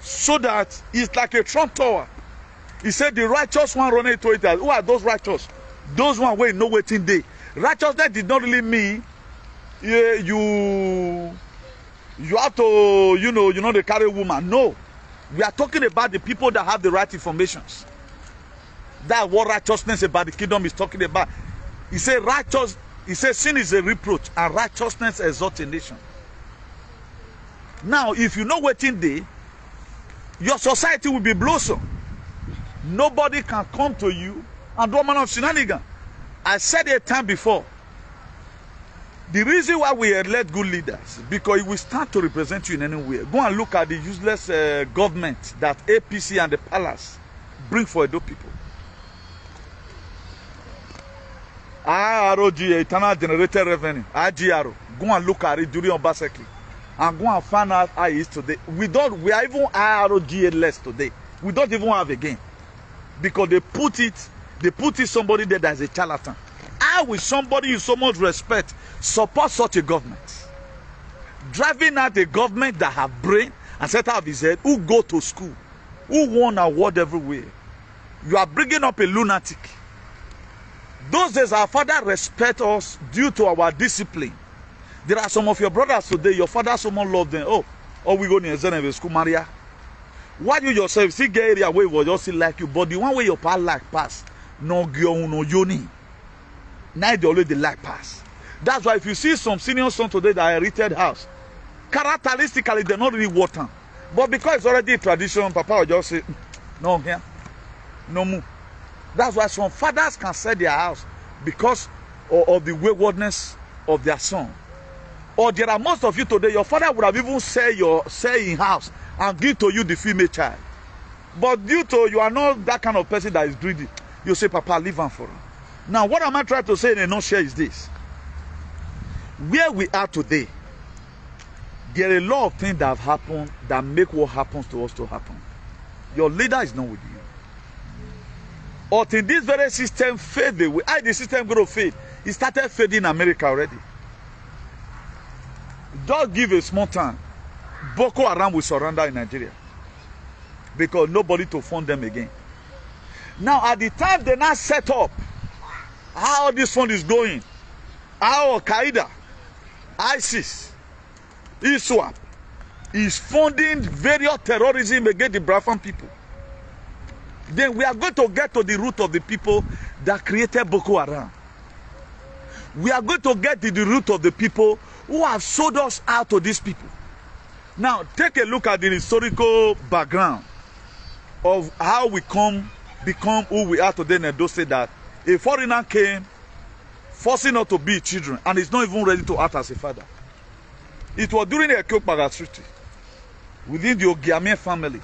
So that it's like a Trump tower. He said the righteous one running to it. Who are those righteous? Those one where no waiting day. Righteousness did not really mean you have to, you know, they carry a woman. No. We are talking about the people that have the right informations. That's what righteousness about the kingdom is talking about. He said righteous, he said sin is a reproach and righteousness exalts a nation. Now, if you know waiting day, your society will be blossom. Nobody can come to you and do a man of shenanigans. I said it a time before. The reason why we elect good leaders, because it will start to represent you in any way. Go and look at the useless government that APC and the palace bring for Edo people. IROG, Internal Generated Revenue, IGRO. Go and look at it during Obaseki. And go and find out how it is today. We are even IROG less today. We don't even have again. Because they put it somebody there that is a charlatan. How will somebody you so much respect support such a government? Driving out a government that have brain and set out his head, who go to school, who won award everywhere. You are bringing up a lunatic. Those days our father respect us due to our discipline. There are some of your brothers today, your father someone love them. Oh, we go near Zen school, Maria. Why you yourself see get area where was just like you, but the one way your pa like pass, no gyo no yoni. Now they always like pass. That's why if you see some senior son today that are rated house, characteristically they're not really water. But because it's already a tradition, Papa will just say, no here, no more. That's why some fathers can sell their house because of the waywardness of their son. Or there are most of you today, your father would have even sell in house and give to you the female child. But due to you are not that kind of person that is greedy, you say, Papa, leave him for him. Now, what am I trying to say in a nutshell is this. Where we are today, there are a lot of things that have happened that make what happens to us to happen. Your leader is not with you. Or till this very system fade away. How the system going to fade? It started fading in America already. Just give a small time. Boko Haram will surrender in Nigeria. Because nobody to fund them again. Now, at the time they now set up how this fund is going, how Al-Qaeda, ISIS, ISWAP is funding various terrorism against the Biafran people. Then we are going to get to the root of the people that created Boko Haram. We are going to get to the root of the people who have sold us out to these people. Now, take a look at the historical background of how we become who we are today in Edo State, that a foreigner came forcing us to be children and is not even ready to act as a father. It was during the Ekokpaga Treaty within the Ogiame family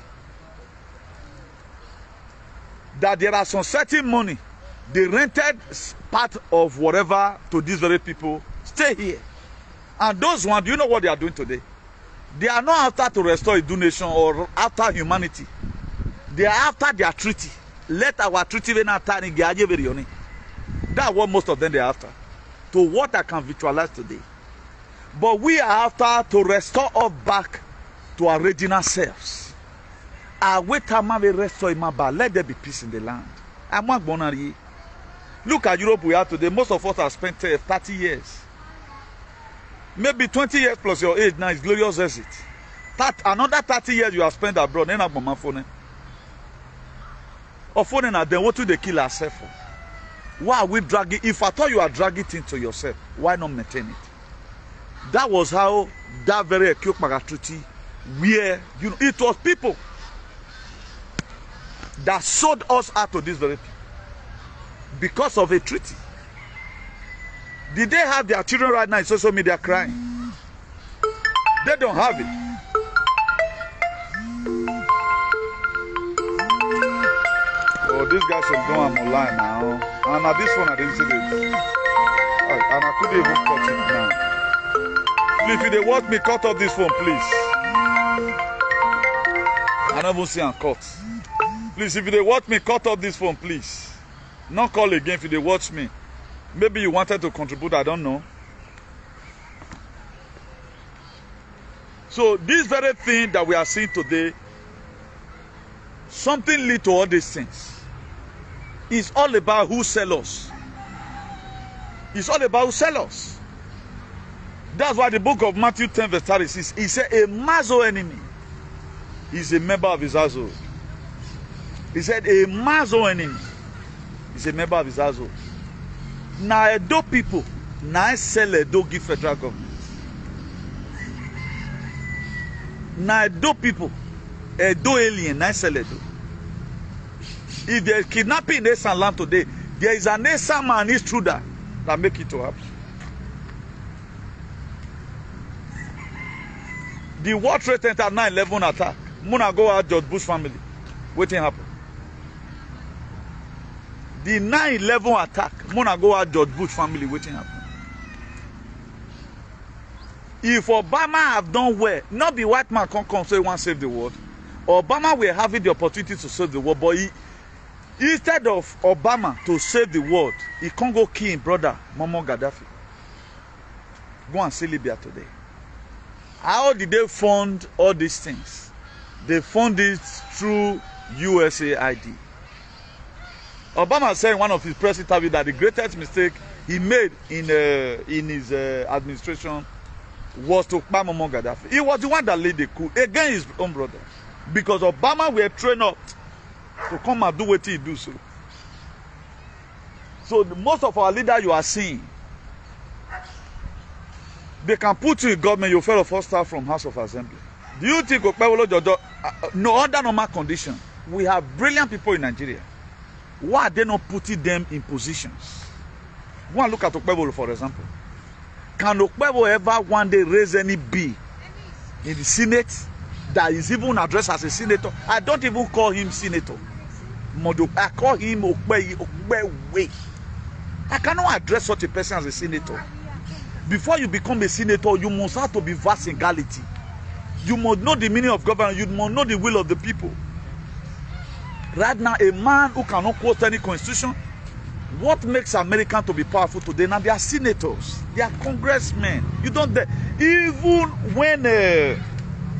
that there are some certain money they rented part of whatever to these very people. Stay here. And those ones, do you know what they are doing today? They are not after to restore a donation or after humanity. They are after their treaty. Let our treaty be not turning. That's what most of them they are after. To what I can visualize today. But we are after to restore us back to our original selves. Let there be peace in the land. I'm not going to. Look at Europe we are today. Most of us have spent 30 years. Maybe 20 years plus your age now is glorious exit. Another 30 years you have spent abroad. Then I'm my phone. Or phone and then what do they kill ourselves for? Why are we dragging? If I thought you are dragging it into yourself, why not maintain it? That was how that very Ekokpaga Treaty, where it was people that sold us out to this very people because of a treaty. Did they have their children right now in social media crying? They don't have it. Oh, this guy should go online now. And at this one, I didn't see this. And I couldn't even cut it now. Please, if they want me, cut off this phone, please. I don't even see and cut. Please, if they watch me, cut off this phone, please. Not call again if they watch me. Maybe you wanted to contribute, I don't know. So this very thing that we are seeing today, something lead to all these things. It's all about who sell us. It's all about who sell us. That's why the book of Matthew 10 verse 36, he said a maso enemy is a member of his household. He said a maso enemy is a member of his household. Now Edo people, now sell Edo give federal government. Now Edo people, Edo alien, now sell Edo. If there's kidnapping in Esan land today, there is an Esan man intruder that make it to happen. The World Trade Center 9/11 attack, Muna go out George Bush family. What happened? The 9/11 attack, Muna go out George Bush family. What happened? If Obama have done well, not the white man can't come say he want to save the world. Obama will have the opportunity to save the world, but instead of Obama to save the world, he can't go kill his brother, Muammar Gaddafi. Go and see Libya today. How did they fund all these things? They fund it through USAID. Obama said in one of his press interviews that the greatest mistake he made in his administration was to ban Muammar Gaddafi. He was the one that led the coup against his own brother. Because Obama were trained up to come and do what he do so. So most of our leaders you are seeing, they can put you in government, you fail first start from House of Assembly. Do you think no under normal condition, we have brilliant people in Nigeria? Why are they not putting them in positions? Go and look at Okpebolo, for example. Can Okpebolo ever one day raise any bill in the Senate that is even addressed as a senator? I don't even call him senator. I call him Okpewe. I cannot address such a person as a senator. Before you become a senator, you must have to be versed in legality. You must know the meaning of government. You must know the will of the people. Right now, a man who cannot quote any constitution, what makes Americans to be powerful today? Now they are senators, they are congressmen. You don't. Even when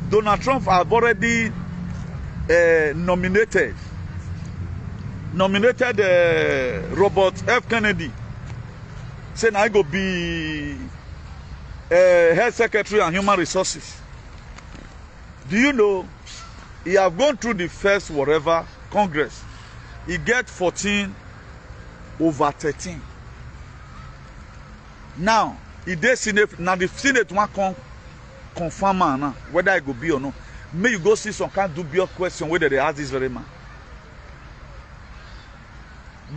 Donald Trump have already nominated Robert F. Kennedy, saying I go be Health Secretary and Human Resources. Do you know he have gone through the first whatever Congress? He get 14/13. Now he did Senate. Now the Senate one confirm now whether it go be or not. May you go see some kind of dubious question whether they ask this very man.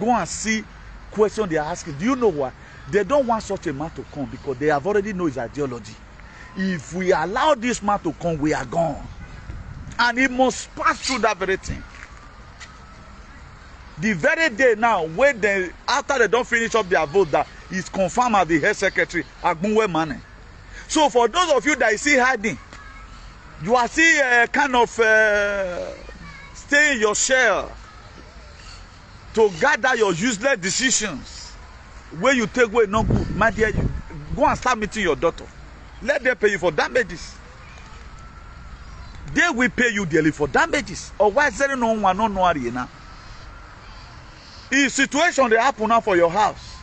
Go and see question they are asking. Do you know why? They don't want such a man to come because they have already know his ideology. If we allow this man to come, we are gone. And he must pass through that very thing. The very day now, when they, after they don't finish up their vote, that is confirmed as the head secretary, Agbunwe Mane. So for those of you that is still hiding, you are still kind of stay in your shell to gather your useless decisions. When you take away not good, my dear, you go and start meeting your daughter. Let them pay you for damages. They will pay you daily for damages. Or why is there no one no worry now? If situation they happen now for your house,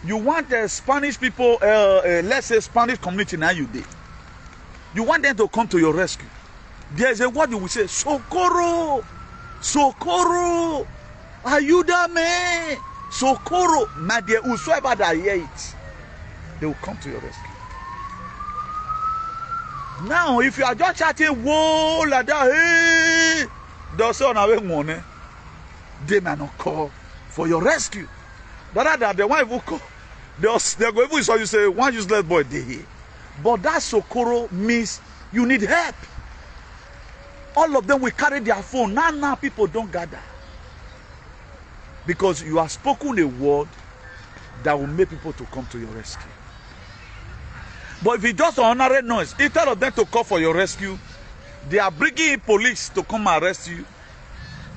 you want the Spanish people, let's say Spanish community now you did. You want them to come to your rescue. There is a word you will say, Socorro, Socorro, ayúdame, Socorro. My dear, whosoever that hear it, they will come to your rescue. Now, if you are just chatting, whoa, like that, hey, they'll say, on they may not call for your rescue. Rather than the one who call, they're going to you say, one useless boy, they here. But that Socorro means you need help. All of them will carry their phone. Now people don't gather. Because you have spoken a word that will make people to come to your rescue. But if you just honor noise, instead of them to call for your rescue, They are bringing in police to come arrest you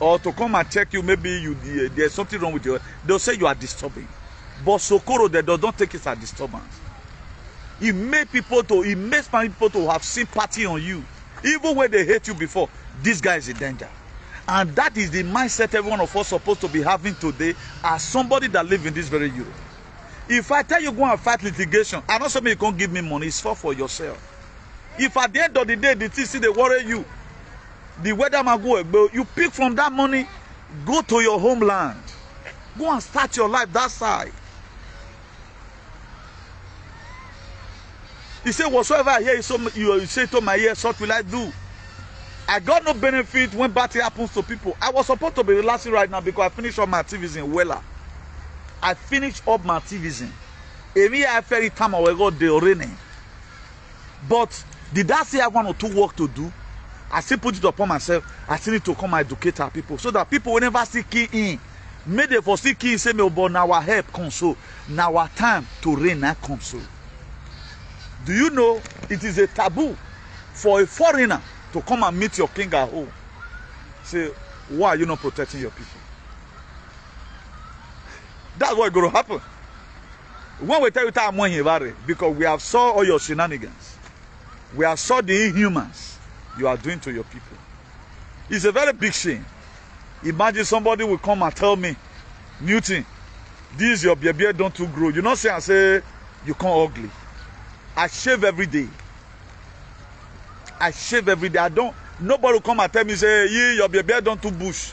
or to come and check you. Maybe there's something wrong with you. They'll say you are disturbing. But Sokoro, they don't take it as disturbance. It makes people to have sympathy on you. Even when they hate you before, this guy is in danger. And that is the mindset every one of us supposed to be having today as somebody that lives in this very Europe. If I tell you go and fight litigation, I know somebody can't give me money, it's for yourself. If at the end of the day, the TC they worry you, the weather might go, you pick from that money, go to your homeland. Go and start your life that side. He said, whatsoever I hear, you say to my ear, what will I do? I got no benefit when bad thing happens to people. I was supposed to be relaxing right now because I finished up my activism. I finished up my activism. I felt time I will go the raining. But did I say I have 1 or 2 work to do? I still put it upon myself. I still need to come and educate our people so that people will never see key in. May they for see key in say, but now our help comes so. Now our time to reign now comes so. Do you know it is a taboo for a foreigner to come and meet your king at home? Say, why are you not protecting your people? That's what's going to happen. When we tell you that I'm about it, because we have saw all your shenanigans. We have saw the inhumans you are doing to your people. It's a very big shame. Imagine somebody will come and tell me, Newton, this your beard don't too grow. You know, say I say you can't ugly. I shave every day. I shave every day. Nobody will come and tell me, say, yeah, your beard don't too bush.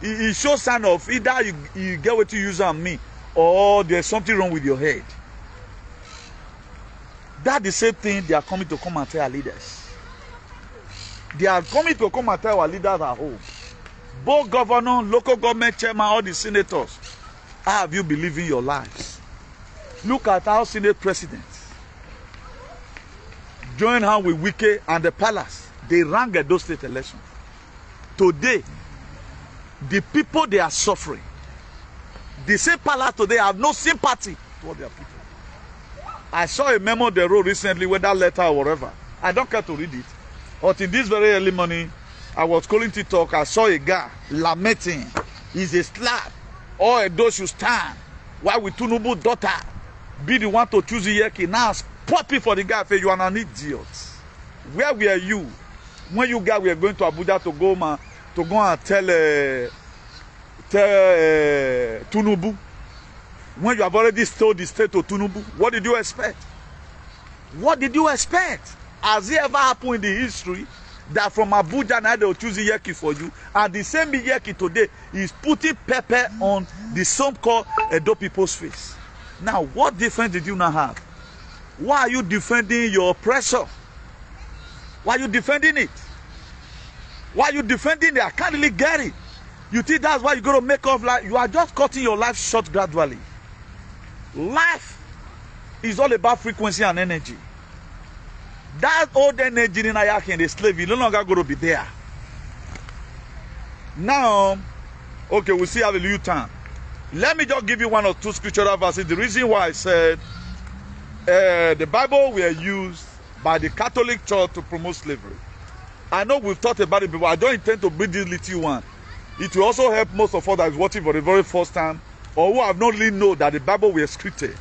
It shows sign of either you get what you use on me or there's something wrong with your head. That's the same thing they are coming to come and tell our leaders. They are coming to come and tell our leaders at home. Both governor, local government chairman, all the senators. How have you been living your lives? Look at our Senate president. Join hands with Wike and the palace. They ran those state elections. Today, the people they are suffering. The same palace today have no sympathy toward their people. I saw a memo they wrote recently with that letter or whatever. I don't care to read it. But in this very early morning, I was calling to talk. I saw a guy lamenting. He's a SLAV. All a those should stand. Why will Tinubu's daughter be the one to choose the Yeki? Now popping for the guy. Say, you are an idiot. Where were you when you guys were going to Abuja to go and tell Tinubu? When you have already told the state to Tinubu, what did you expect? What did you expect? Has it ever happened in the history that from Abuja now they will choose Yeki for you, and the same Yeki today is putting pepper on the so-called Edo people's face? Now, what difference did you now have? Why are you defending your oppressor? Why are you defending it? Why are you defending it? I can't really get it. You think that's why you're going to make off life? You are just cutting your life short gradually. Life is all about frequency and energy. That old energy in Ayaki and the slave is no longer going to be there. Now, okay, we'll see how the U-turn. Let me just give you 1 or 2 scriptural verses. The reason why I said the Bible were used by the Catholic Church to promote slavery. I know we've talked about it before. I don't intend to bring this little one. It will also help most of us that is watching for the very first time or who have not really known that the Bible was scripted.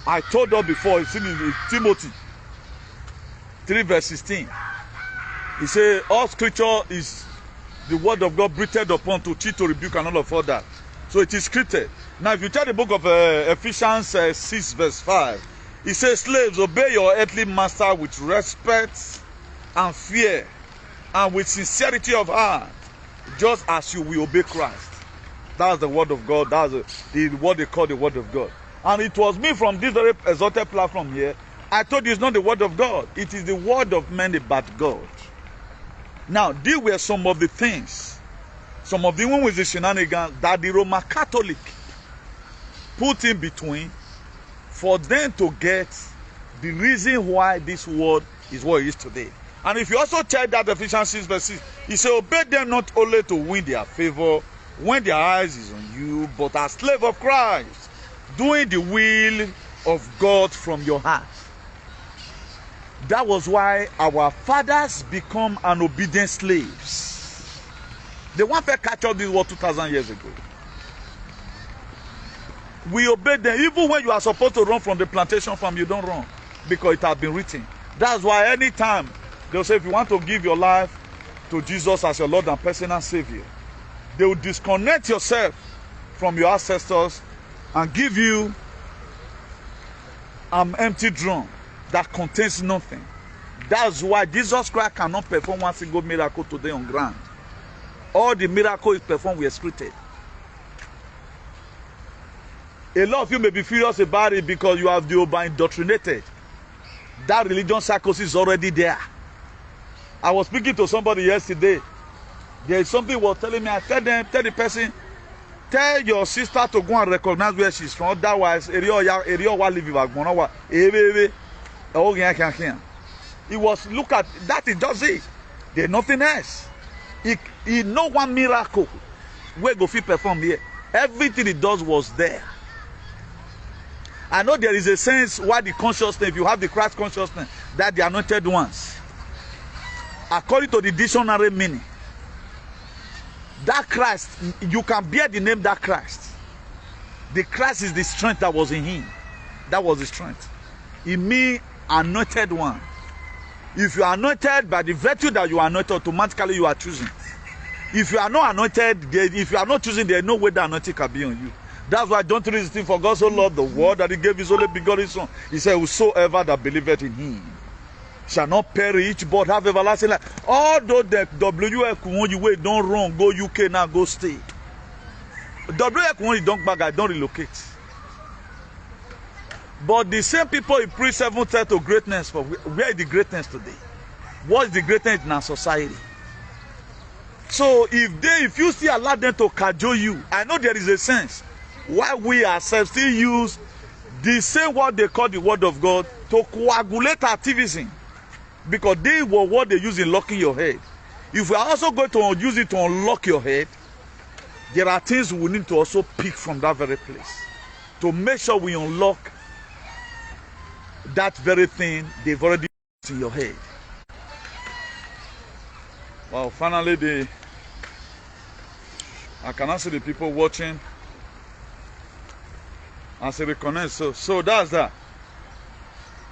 I told them before, it's in Timothy 3 verse 16. He said, all scripture is the word of God breathed upon to teach, to rebuke, and all of that. So it is scripted. Now, if you check the book of Ephesians 6 verse 5, it says, slaves, obey your earthly master with respect and fear and with sincerity of heart, just as you will obey Christ. That's the word of God. That's what they call the word of God. And it was me from this very exalted platform here. I told you it's not the word of God. It is the word of men about God. Now, these were some of the things, some of the ones with the shenanigans that the Roman Catholic put in between for them to get the reason why this world is what it is today. And if you also check that Ephesians 6 verse 6, he said, obey them not only to win their favor when their eyes is on you, but as slave of Christ, doing the will of God from your heart. That was why our fathers become an obedient slaves. They want to catch up this war 2,000 years ago. We obey them. Even when you are supposed to run from the plantation farm, you don't run because it has been written. That's why anytime they'll say if you want to give your life to Jesus as your Lord and personal Savior, they will disconnect yourself from your ancestors and give you an empty drum that contains nothing. That's why Jesus Christ cannot perform one single miracle today on ground. All the miracles he performed were scripted. A lot of you may be furious about it because you have been indoctrinated. That religion psychosis is already there. I was speaking to somebody yesterday. There is something he was telling me. I tell the person, tell your sister to go and recognize where she's from. Otherwise, it was, look at that, it does it. There's nothing else. He no one miracle where go fit perform here. Everything he does was there. I know there is a sense why the consciousness, if you have the Christ consciousness, that the anointed ones, according to the dictionary meaning, that Christ, you can bear the name that Christ. The Christ is the strength that was in him. That was the strength. In me, anointed one. If you are anointed by the virtue that you are anointed, automatically you are choosing. If you are not anointed, if you are not choosing, there is no way the anointing can be on you. That's why don't read this thing. For God so loved the world that he gave his only begotten Son. He said, whosoever that believeth in him shall not perish but have everlasting life. Although the WF don't run, go UK now, go stay. WF don't bag, don't relocate. But the same people he preach 7th to greatness for, where is the greatness today? What is the greatness in our society? So if you still allow them to cajole you, I know there is a sense why we ourselves still use the same word they call the word of God to coagulate activism, because they were what they use in locking your head. If we are also going to use it to unlock your head, there are things we need to also pick from that very place to make sure we unlock that very thing they've already put in your head. Well, finally, I cannot see the people watching. I say reconnect. So that's that.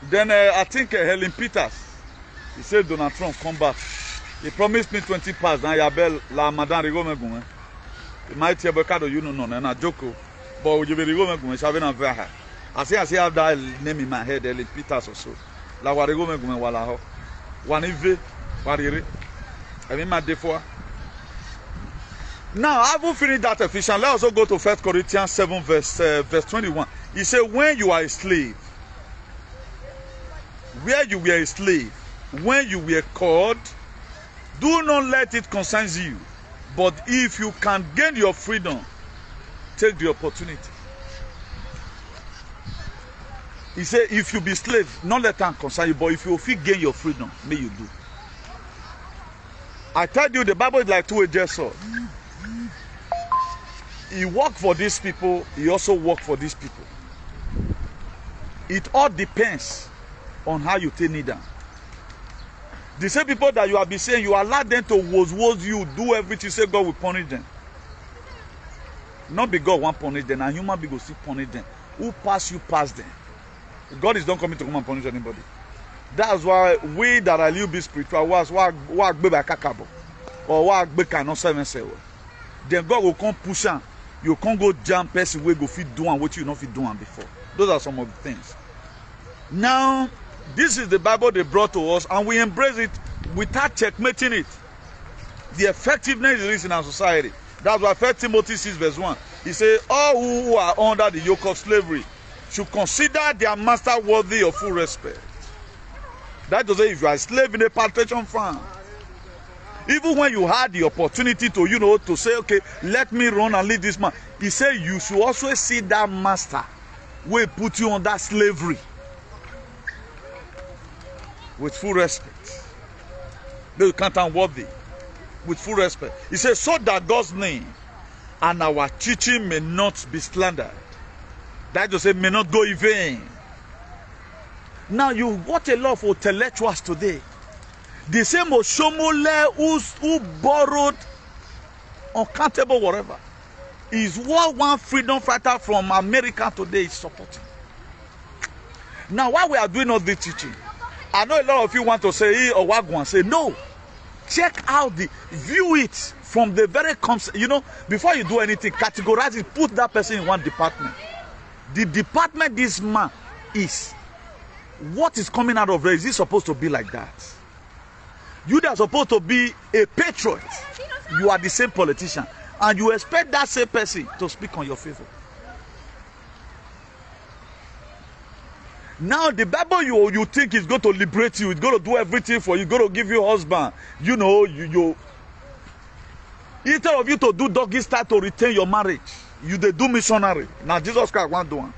Then I think Helen Peters, he said Donald Trump come back. He promised me 20 pass. Now Yabel la Madame Rigo. He might have a card of you know and a joke. But you will go me having a very high. I see have that name in my head, Helen Peters or so. La Warigo me wala ho. One eve wariri. I mean my defoa. Now, I haven't finished that efficient. Let's also go to 1 Corinthians 7, verse 21. He said, when you are a slave, where you were a slave, when you were called, do not let it concern you. But if you can gain your freedom, take the opportunity. He said, if you be slave, not let it concern you. But if you gain your freedom, may you do. I tell you, the Bible is like two-edged sword. He worked for these people, he also worked for these people. It all depends on how you take it down. The same people that you have been saying, you allow them to woes you, do everything, say God will punish them. Not because God won't punish them, and human beings will still punish them. Who pass you, pass them. God is not coming to come and punish anybody. That's why we that are little bit spiritual, walk by kakabo, or walk by cannot seven say. Then God will come push on. You can't go jam person where go fit doing what you not fit doing before. Those are some of the things. Now, this is the Bible they brought to us, and we embrace it without checkmating it. The effectiveness is in our society. That's why 1 Timothy 6 verse 1. He says, all who are under the yoke of slavery should consider their master worthy of full respect. That does say if you are a slave in a plantation farm, even when you had the opportunity to, to say, okay, let me run and lead this man. He said you should also see that master will put you under slavery with full respect. They can't unworthy with full respect. He says, so that God's name and our teaching may not be slandered. That just say may not go in vain. Now you watch a lot of intellectuals today. The same Oshomole who borrowed uncountable whatever is what one freedom fighter from America today is supporting. Now, while we are doing all this teaching, I know a lot of you want to say, or wagwan, say no. Check out view it from the very concept. You know, before you do anything, categorize it, put that person in one department. The department this man is, what is coming out of there, is he supposed to be like that? You that are supposed to be a patriot, you are the same politician, and you expect that same person to speak on your favor. Now the Bible you think is going to liberate you, it's going to do everything for you, it's going to give you husband. You know, instead of you to do doggy style to retain your marriage, you they do missionary. Now Jesus Christ won't do one.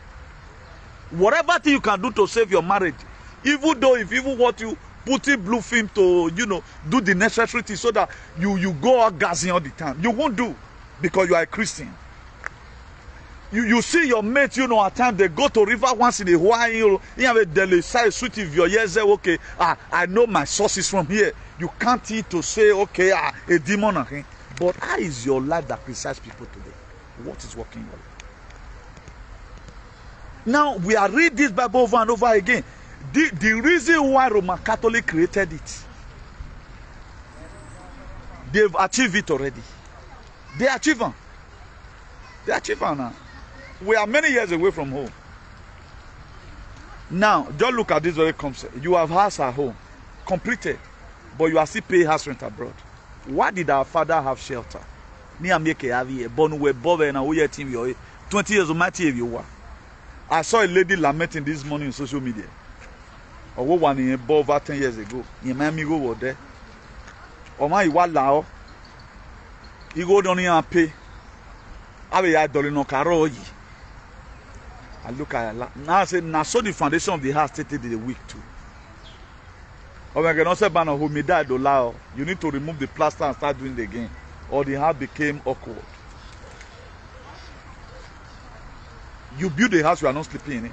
Whatever thing you can do to save your marriage, even though if even what you put in blue film to, you know, do the necessary thing so that you go out gassing all the time, you won't do, because you are a Christian. You see your mates, you know, at times they go to river once in a while, you have a daily side sweet if your ears say, okay, I know my sources from here. You can't eat to say, okay, a demon. Okay? But how is your life that criticizes people today? What is working well? Now, we are reading this Bible over and over again. The reason why Roman Catholic created it, they've achieved it already. They achieve it. They achieve it now. We are many years away from home. Now, just look at this very concept. You have house at home, completed, but you are still paying house rent abroad. Why did our father have shelter? Me and make a born we bother and we team your 20 years of my TV. I saw a lady lamenting this morning on social media. Or one in over 10 years ago. In Miami go over there. Or my lao. You go down here and pay. I look at it. Now I say, now so the foundation of the house stated the week too. Or I cannot say, "Bana who me died allow." You need to remove the plaster and start doing it again, or the house became awkward. You build a house, you are not sleeping in it.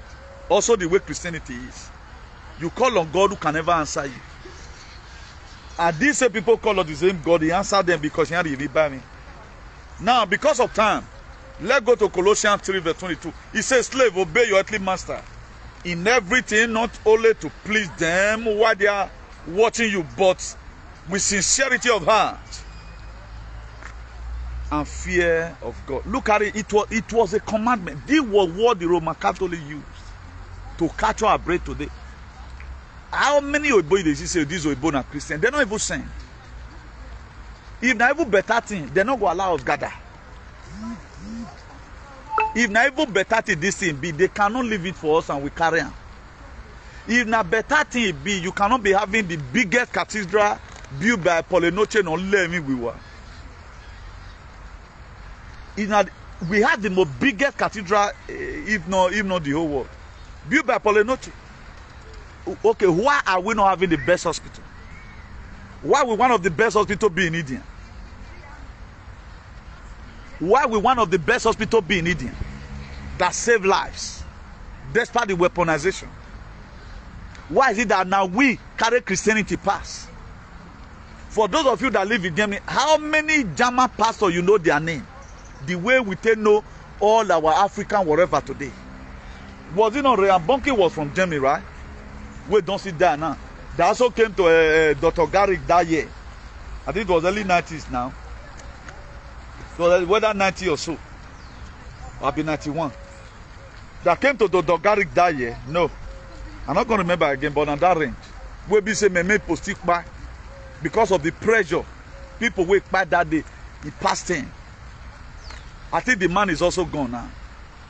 Also, the way Christianity is, you call on God who can never answer you. And these same people call on the same God. He answered them because he had to by me. Now, because of time, let's go to Colossians 3 verse 22. It says, slave, obey your earthly master in everything, not only to please them while they are watching you, but with sincerity of heart and fear of God. Look at it. It was a commandment. This was what the Roman Catholic used to catch our bread today. How many Oibo they say these Oibo are Christian? They're not even saying. If na even better thing, they're not going to allow us gather. If na even better thing this thing be, they cannot leave it for us and we carry on. If na better thing it be, you cannot be having the biggest cathedral built by Polinoche on Lemi we were. If not, we have the most biggest cathedral, if not the whole world, built by Polinoche. Okay, why are we not having the best hospital? Why will one of the best hospitals be in India? Why will one of the best hospitals be in India that save lives despite the weaponization? Why is it that now we carry Christianity past? For those of you that live in Germany, how many German pastors you know their name? The way we take know all our African whatever today. Was it not Ryan Bonke was from Germany, right? We don't see that now. They also came to Dr. Garrick that year. I think it was early 90s now. So whether 90 or so. I'll be 91. That came to Dr. Garrick that year. No. I'm not going to remember again, but on that range. We be say me post by because of the pressure. People wake by that day. He passed 10. I think the man is also gone now.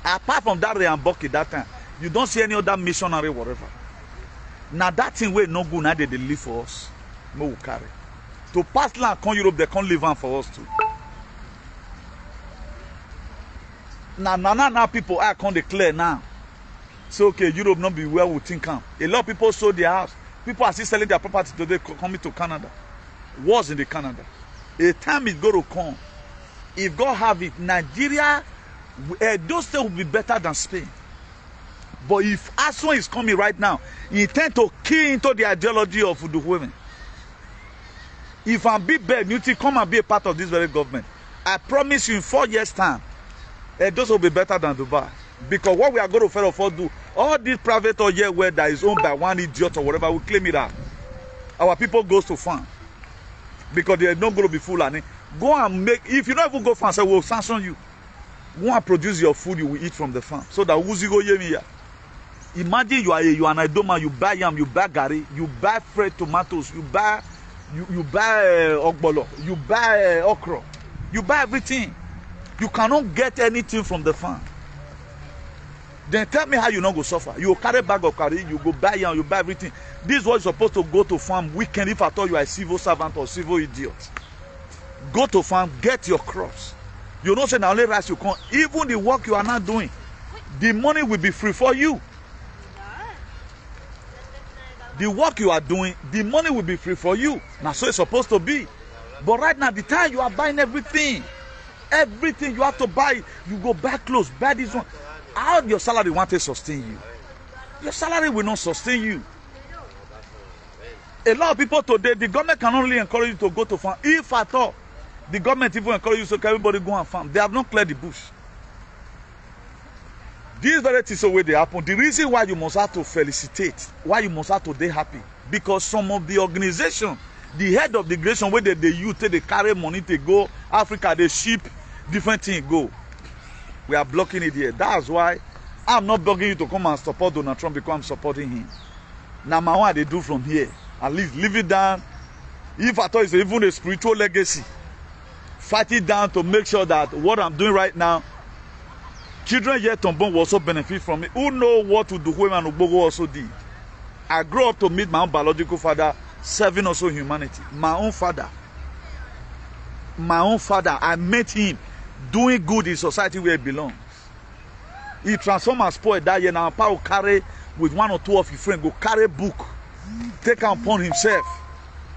Apart from that Ryan Bonke that time, you don't see any other missionary whatever. Now that thing we no good now they live for us. No we carry. To pass land come Europe, they can't live on for us too. Now people I can't declare now. So okay, Europe not be where we think come. A lot of people sold their house. People are still selling their property today coming to Canada. Wars in the Canada. A time is going to come. If God have it, Nigeria, those states will be better than Spain. But if ASUA is coming right now, he intend to key into the ideology of the women. If I'm BIBL, you come and be a part of this very government. I promise you in 4 years' time, those will be better than Dubai. Because what we are going to fail for do, all this private or here where that is owned by one idiot or whatever, we claim it out. Our people goes to farm. Because they are not going to be full. And go and make, if you don't even go farm, say we'll sanction you. Go and produce your food you will eat from the farm. So that who's you go hear me here? Imagine you are an idoma, you buy yam, you buy gari, you buy fresh tomatoes, you buy ogbolo, you buy okra, you buy everything. You cannot get anything from the farm. Then tell me how you not go suffer. You carry bag of curry, you go buy yam, you buy everything. This is what you're supposed to go to farm weekend if I thought you are a civil servant or civil idiot. Go to farm, get your crops. You know say now only rice you can't. Even the work you are not doing, the money will be free for you. The work you are doing, the money will be free for you. Now, so it's supposed to be. But right now, the time you are buying everything you have to buy. You go buy clothes, buy this one. How your salary want to sustain you? Your salary will not sustain you. A lot of people today, the government can only encourage you to go to farm. If at all, the government even encourage you so everybody go and farm. They have not cleared the bush. This very thing so where they happen. The reason why you must have to felicitate, why you must have to be happy, because some of the organization, the head of the organization where they use, they carry money, they go Africa, they ship different things go. We are blocking it here. That's why I'm not begging you to come and support Donald Trump because I'm supporting him. Now my one they do from here, at least leave it down. If I thought it's even a spiritual legacy, fight it down to make sure that what I'm doing right now. Children yet unborn will also benefit from it. Who know what to do when Ubogo also did? I grew up to meet my own biological father, serving also humanity. My own father, I met him doing good in society where he belongs. He transformed and spoiled that year. Now, Papa will carry with 1 or 2 of his friends, go carry book, take upon himself.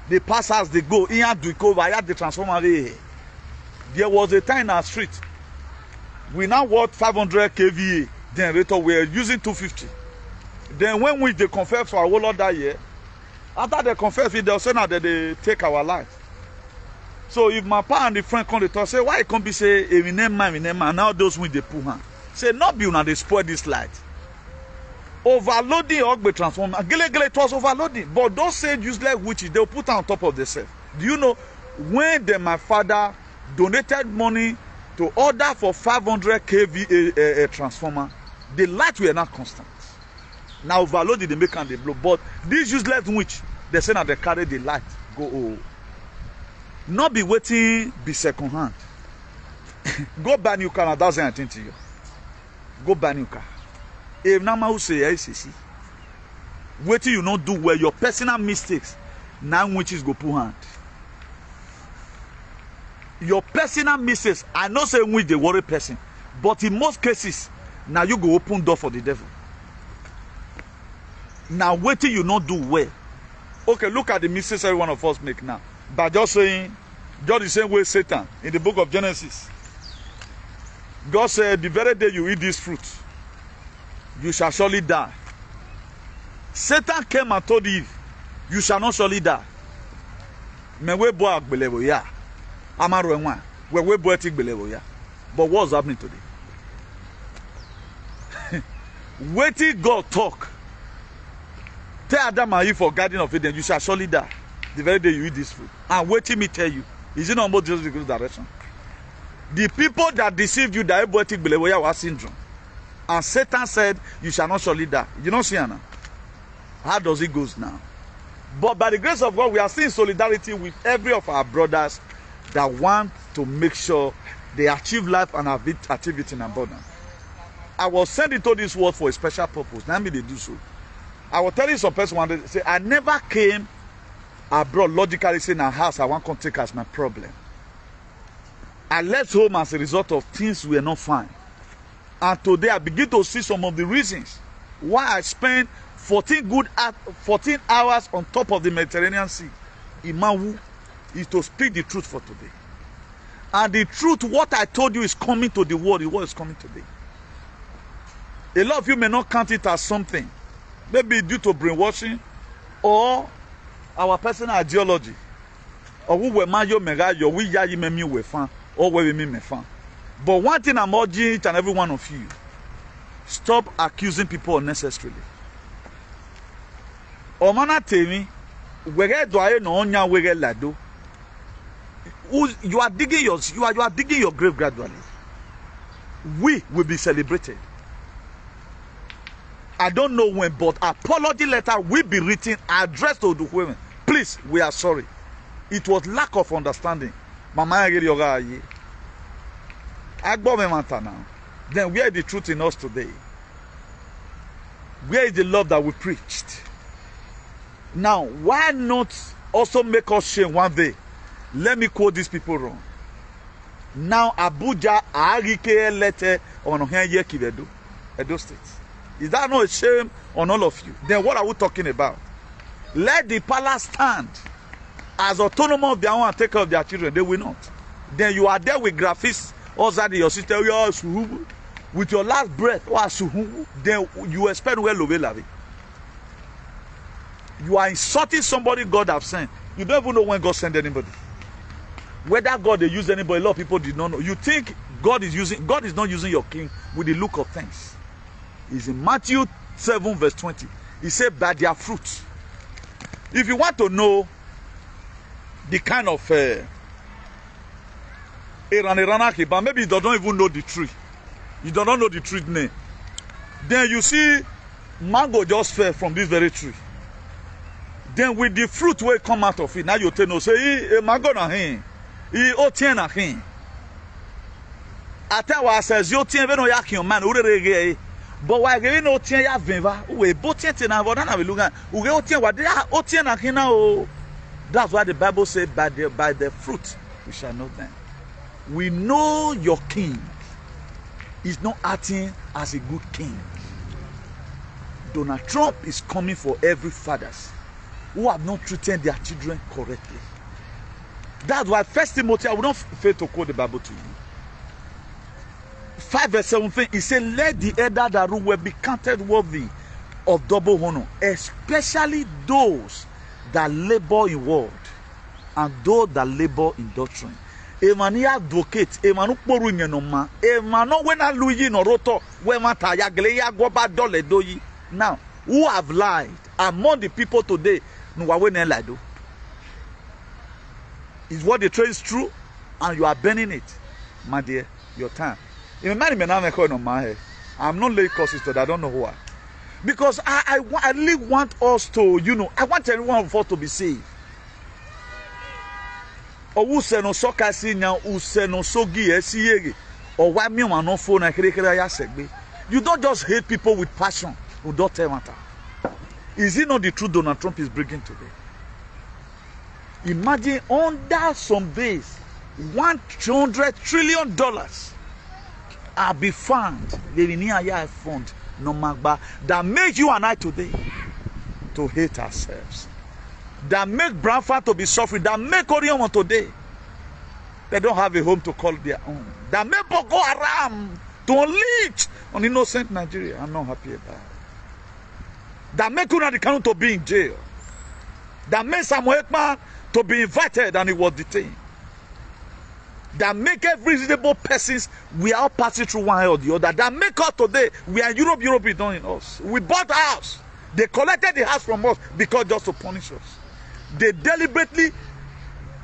They pass as they go. He had to go. I had the transformer. There was a time in our street. We now worth 500 kVA generator. We are using 250. Then when they confess for our whole lot that year, after they confess, they'll say now that they take our life. So if my pa and the friend come to talk, say why it can't be say we name man, and now those with the poor hand. Say not be now they spoil this light. Overloading or be transformed. It was overloading, but those same useless witches they'll put on top of themselves. Do you know when my father donated money to order for 500 kV transformer, the light were not constant. Now overloaded, they make and they blow. But these useless witch, they say now they carry the light, go oh. Not be waiting, be second hand. Go buy new car, that's anything to you. Go buy new car. If now who say ICC, waiting you not do well, your personal mistakes, now witches go pull hand. Your personal mistakes, I know say which they worry person, but in most cases, now you go open door for the devil. Now waiting you not do well. Okay, look at the mistakes every one of us make now. By just saying, just the same way Satan in the book of Genesis. God said, the very day you eat this fruit, you shall surely die. Satan came and told Eve, you shall not surely die. But what's happening today? Waiting God talk. Tell Adam and Eve for Garden of Eden, you shall surely die the very day you eat this food. And waiting me tell you, is it not more just the direction? The people that deceived you, that was syndrome. And Satan said, you shall not surely die. You don't see her now. How does it go now? But by the grace of God, we are seeing solidarity with every of our brothers that want to make sure they achieve life and achieve it in abundance. I was sent into this world for a special purpose. Now me they do so. I was telling some person one day, say, I never came abroad logically saying a house I want to take as my problem. I left home as a result of things were not fine. And today I begin to see some of the reasons why I spent 14 hours on top of the Mediterranean Sea. Imawu is to speak the truth for today. And the truth, what I told you is coming to the world, is what is coming today. A lot of you may not count it as something. Maybe due to brainwashing or our personal ideology. Or we were mayo megayo, we ya me we fan, or we me fan. But one thing I'm urging each and every one of you, stop accusing people unnecessarily. Omana temi, wege doye no onya wege lado. You are digging your grave gradually. We will be celebrated. I don't know when, but apology letter will be written, addressed to the women. Please, we are sorry. It was lack of understanding. Mama Agiri now. Then where is the truth in us today? Where is the love that we preached? Now, why not also make us shame one day? Let me quote these people wrong. Now, Abuja, Arike letter on Kivedo, Edo State. Is that not a shame on all of you? Then what are we talking about? Let the palace stand as autonomous of their own and take care of their children. They will not. Then you are there with graphics, also your sister, with your last breath, then you expect well over lavi. You are insulting somebody God have sent. You don't even know when God sent anybody. Whether God they use anybody, a lot of people did not know. You think God is not using your king with the look of things. It's in Matthew 7 verse 20. He said, by their fruit. If you want to know the kind of but maybe you don't even know the tree. You don't know the tree name. Then you see mango just fell from this very tree. Then with the fruit will come out of it. Now you tell no say mango na hin. Otien na hin. Ata wa says you tien no yakin man urege. But why giving otien ya venva? We botien na voda na beluga. Uge otien wa otien na hin na o. That's why the Bible says by the fruit we shall know them. We know your king is not acting as a good king. Donald Trump is coming for every fathers who have not treated their children correctly. That's why 1 Timothy, I will not fail to quote the Bible to you. 5 verse 17, he said, let the elder that rule be counted worthy of double honor, especially those that labor in word and those that labor in doctrine. Emani advocate, emanu poru nyenoma, emanu wena luyi no roto, wema tayagle ya goba dole doyi. Now, who have lied among the people today? Nuwawene lado. Is what they say is true, and you are burning it, my dear. Your time. I'm not laying curses to that. I don't know why. Because I really want us to, I want everyone of us to be saved. Or who say no soka sinya, who say no sogi esiyege, or why me man no phone and segbe. You don't just hate people with passion who don't tell matter. Is it not the truth Donald Trump is bringing today? Imagine under some days, $100 trillion are be found. The fund no magba that make you and I today to hate ourselves. That make Branford to be suffering. That make Orion today. They don't have a home to call their own. That make Boko Haram to unleash on innocent Nigeria. I'm not happy about it. That make Unadikanu to be in jail. That make Samuel Ekman to be invited and he was detained. That make every reasonable persons, we are all passing through one or the other. That make us today, we are in Europe, Europe is not in us. We bought a house. They collected the house from us because just to punish us. They deliberately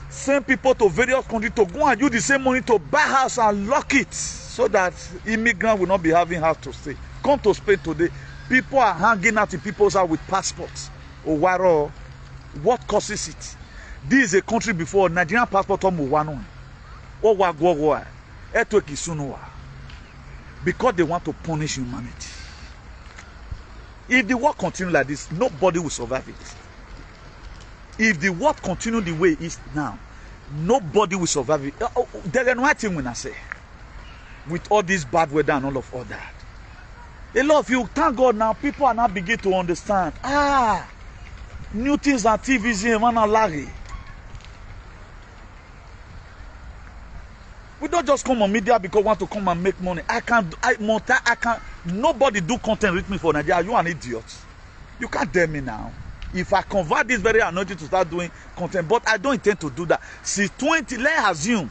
send people to various countries to go and use the same money to buy house and lock it so that immigrants will not be having house to stay. Come to Spain today, people are hanging out in people's house with passports. Owaro, what causes it? This is a country before Nigerian passport because they want to punish humanity. If the world continues like this, nobody will survive it. If the world continues the way it is now, nobody will survive it. There is no thing when I say, with all this bad weather and all of that. A lot of you, thank God now, people are now beginning to understand. New things and activism and Larry. We don't just come on media because we want to come and make money. Nobody do content with me for Nigeria. You an idiot. You can't dare me now. If I convert this very anointing to start doing content, but I don't intend to do that. Since let's assume,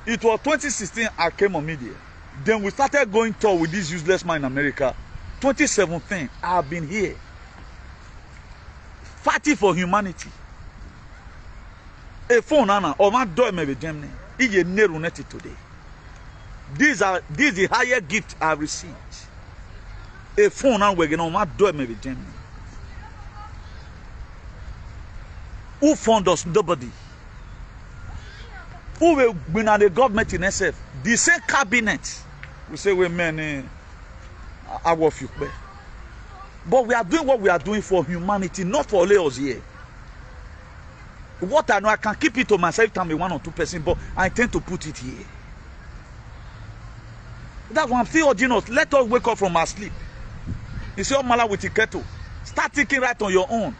it was 2016 I came on media. Then we started going tour with this useless man in America. 2017, I have been here. Fighting for humanity. A phone, Anna, or my door may be Germany. Today. This is the higher gift I received. A phone, and we're going to my door may be Germany. Who fund us? Nobody. Who will bring out the government in SF? The same cabinet. We say we men I will you. But we are doing what we are doing for humanity, not for us here. What I know, I can keep it to myself, time 1 or 2%, but I intend to put it here. That's why I'm still urging us. Let us wake up from our sleep. You see, Mala with the kettle. Start thinking right on your own.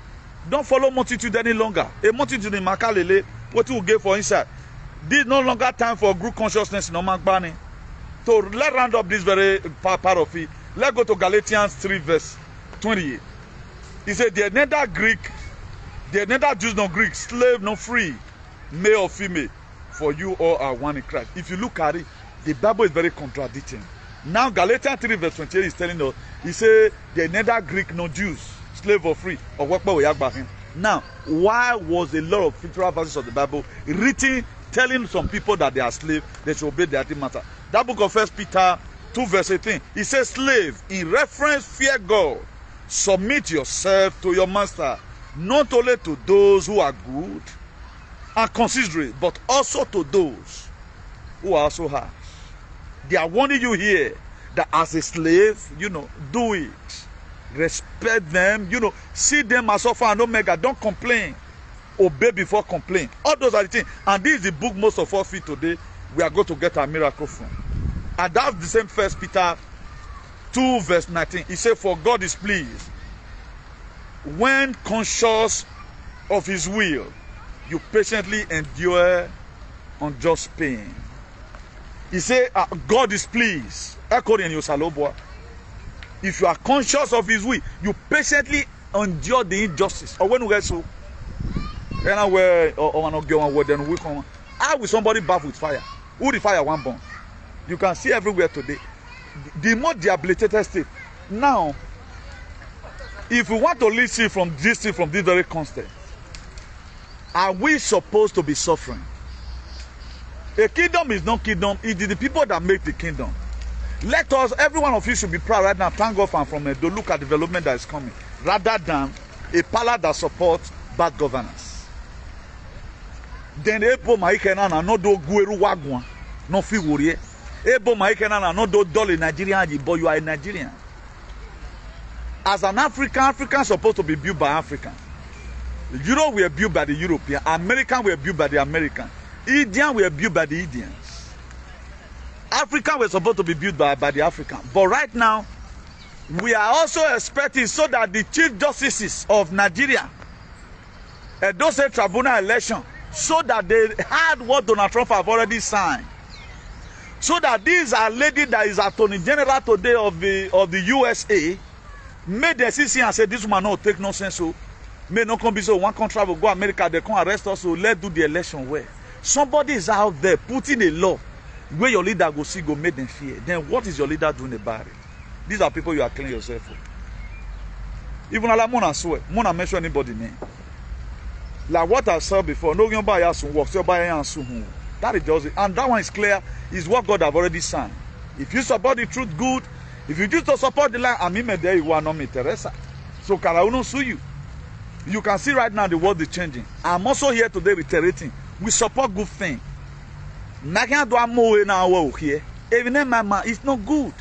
Don't follow multitude any longer. A multitude in Makalele, what you give for inside. This is no longer time for group consciousness in Omagbani. So let's round up this very part of it. Let's go to Galatians 3 verse 28. He said, they're neither Greek, they're neither Jews nor Greek, slave nor free, male or female, for you all are one in Christ. If you look at it, the Bible is very contradicting. Now Galatians 3 verse 28 is telling us, he said, they're neither Greek nor Jews, slave or free, or what we have by him. Now, why was a lot of scriptural verses of the Bible written telling some people that they are slaves, they should obey their matter? That book of 1 Peter 2 verse 18, it says, slave, in reference, fear God, submit yourself to your master, not only to those who are good and considerate, but also to those who are also harsh. They are warning you here that as a slave, do it. Respect them, see them as Alpha and Omega. Don't complain. Obey before complain. All those are the things. And this is the book most of us feel today we are going to get a miracle from. And that's the same 1 Peter 2 verse 19. He said, for God is pleased when conscious of his will, you patiently endure unjust pain. He said, God is pleased. If you are conscious of his will, you patiently endure the injustice. Or when we get so, how will somebody bath with fire? Who the fire one burn? You can see everywhere today. The more debilitated state. Now, if we want to listen from this very constant, are we supposed to be suffering? A kingdom is not kingdom. It is the people that make the kingdom. Let us, every one of you should be proud right now. Thank God from to look at development that is coming, rather than a palace that supports bad governance. Then Ebo Maikena no do gueru wagwan, no fi worry. Ebo Maikena no do dolly Nigerian, but you are a Nigerian. As an African supposed to be built by African. Europe were built by the European. American were built by the American. Indian were built by the Indians. African were supposed to be built by the African. But right now, we are also expecting so that the chief justices of Nigeria, those tribunal election, so that they had what Donald Trump have already signed. So that these are lady that is Attorney General today of the USA, made the decision and said this woman no take no sense. So may not come be so one country will go America, they come arrest us, so let's do the election where somebody is out there putting a law where your leader go see, go make them fear. Then what is your leader doing about it? These are people you are killing yourself for. Even I Mona swear, Mona mention anybody name. Like what I said before, no one buy us work, so buy us soon. That is just it. And that one is clear, is what God have already signed. If you support the truth, good. If you just to support the line, I mean there you are not me Teresa. So can I not sue you? You can see right now the world is changing. I'm also here today reiterating. We support good things. Nothing do more in our world here. Even in my mind, it's not good.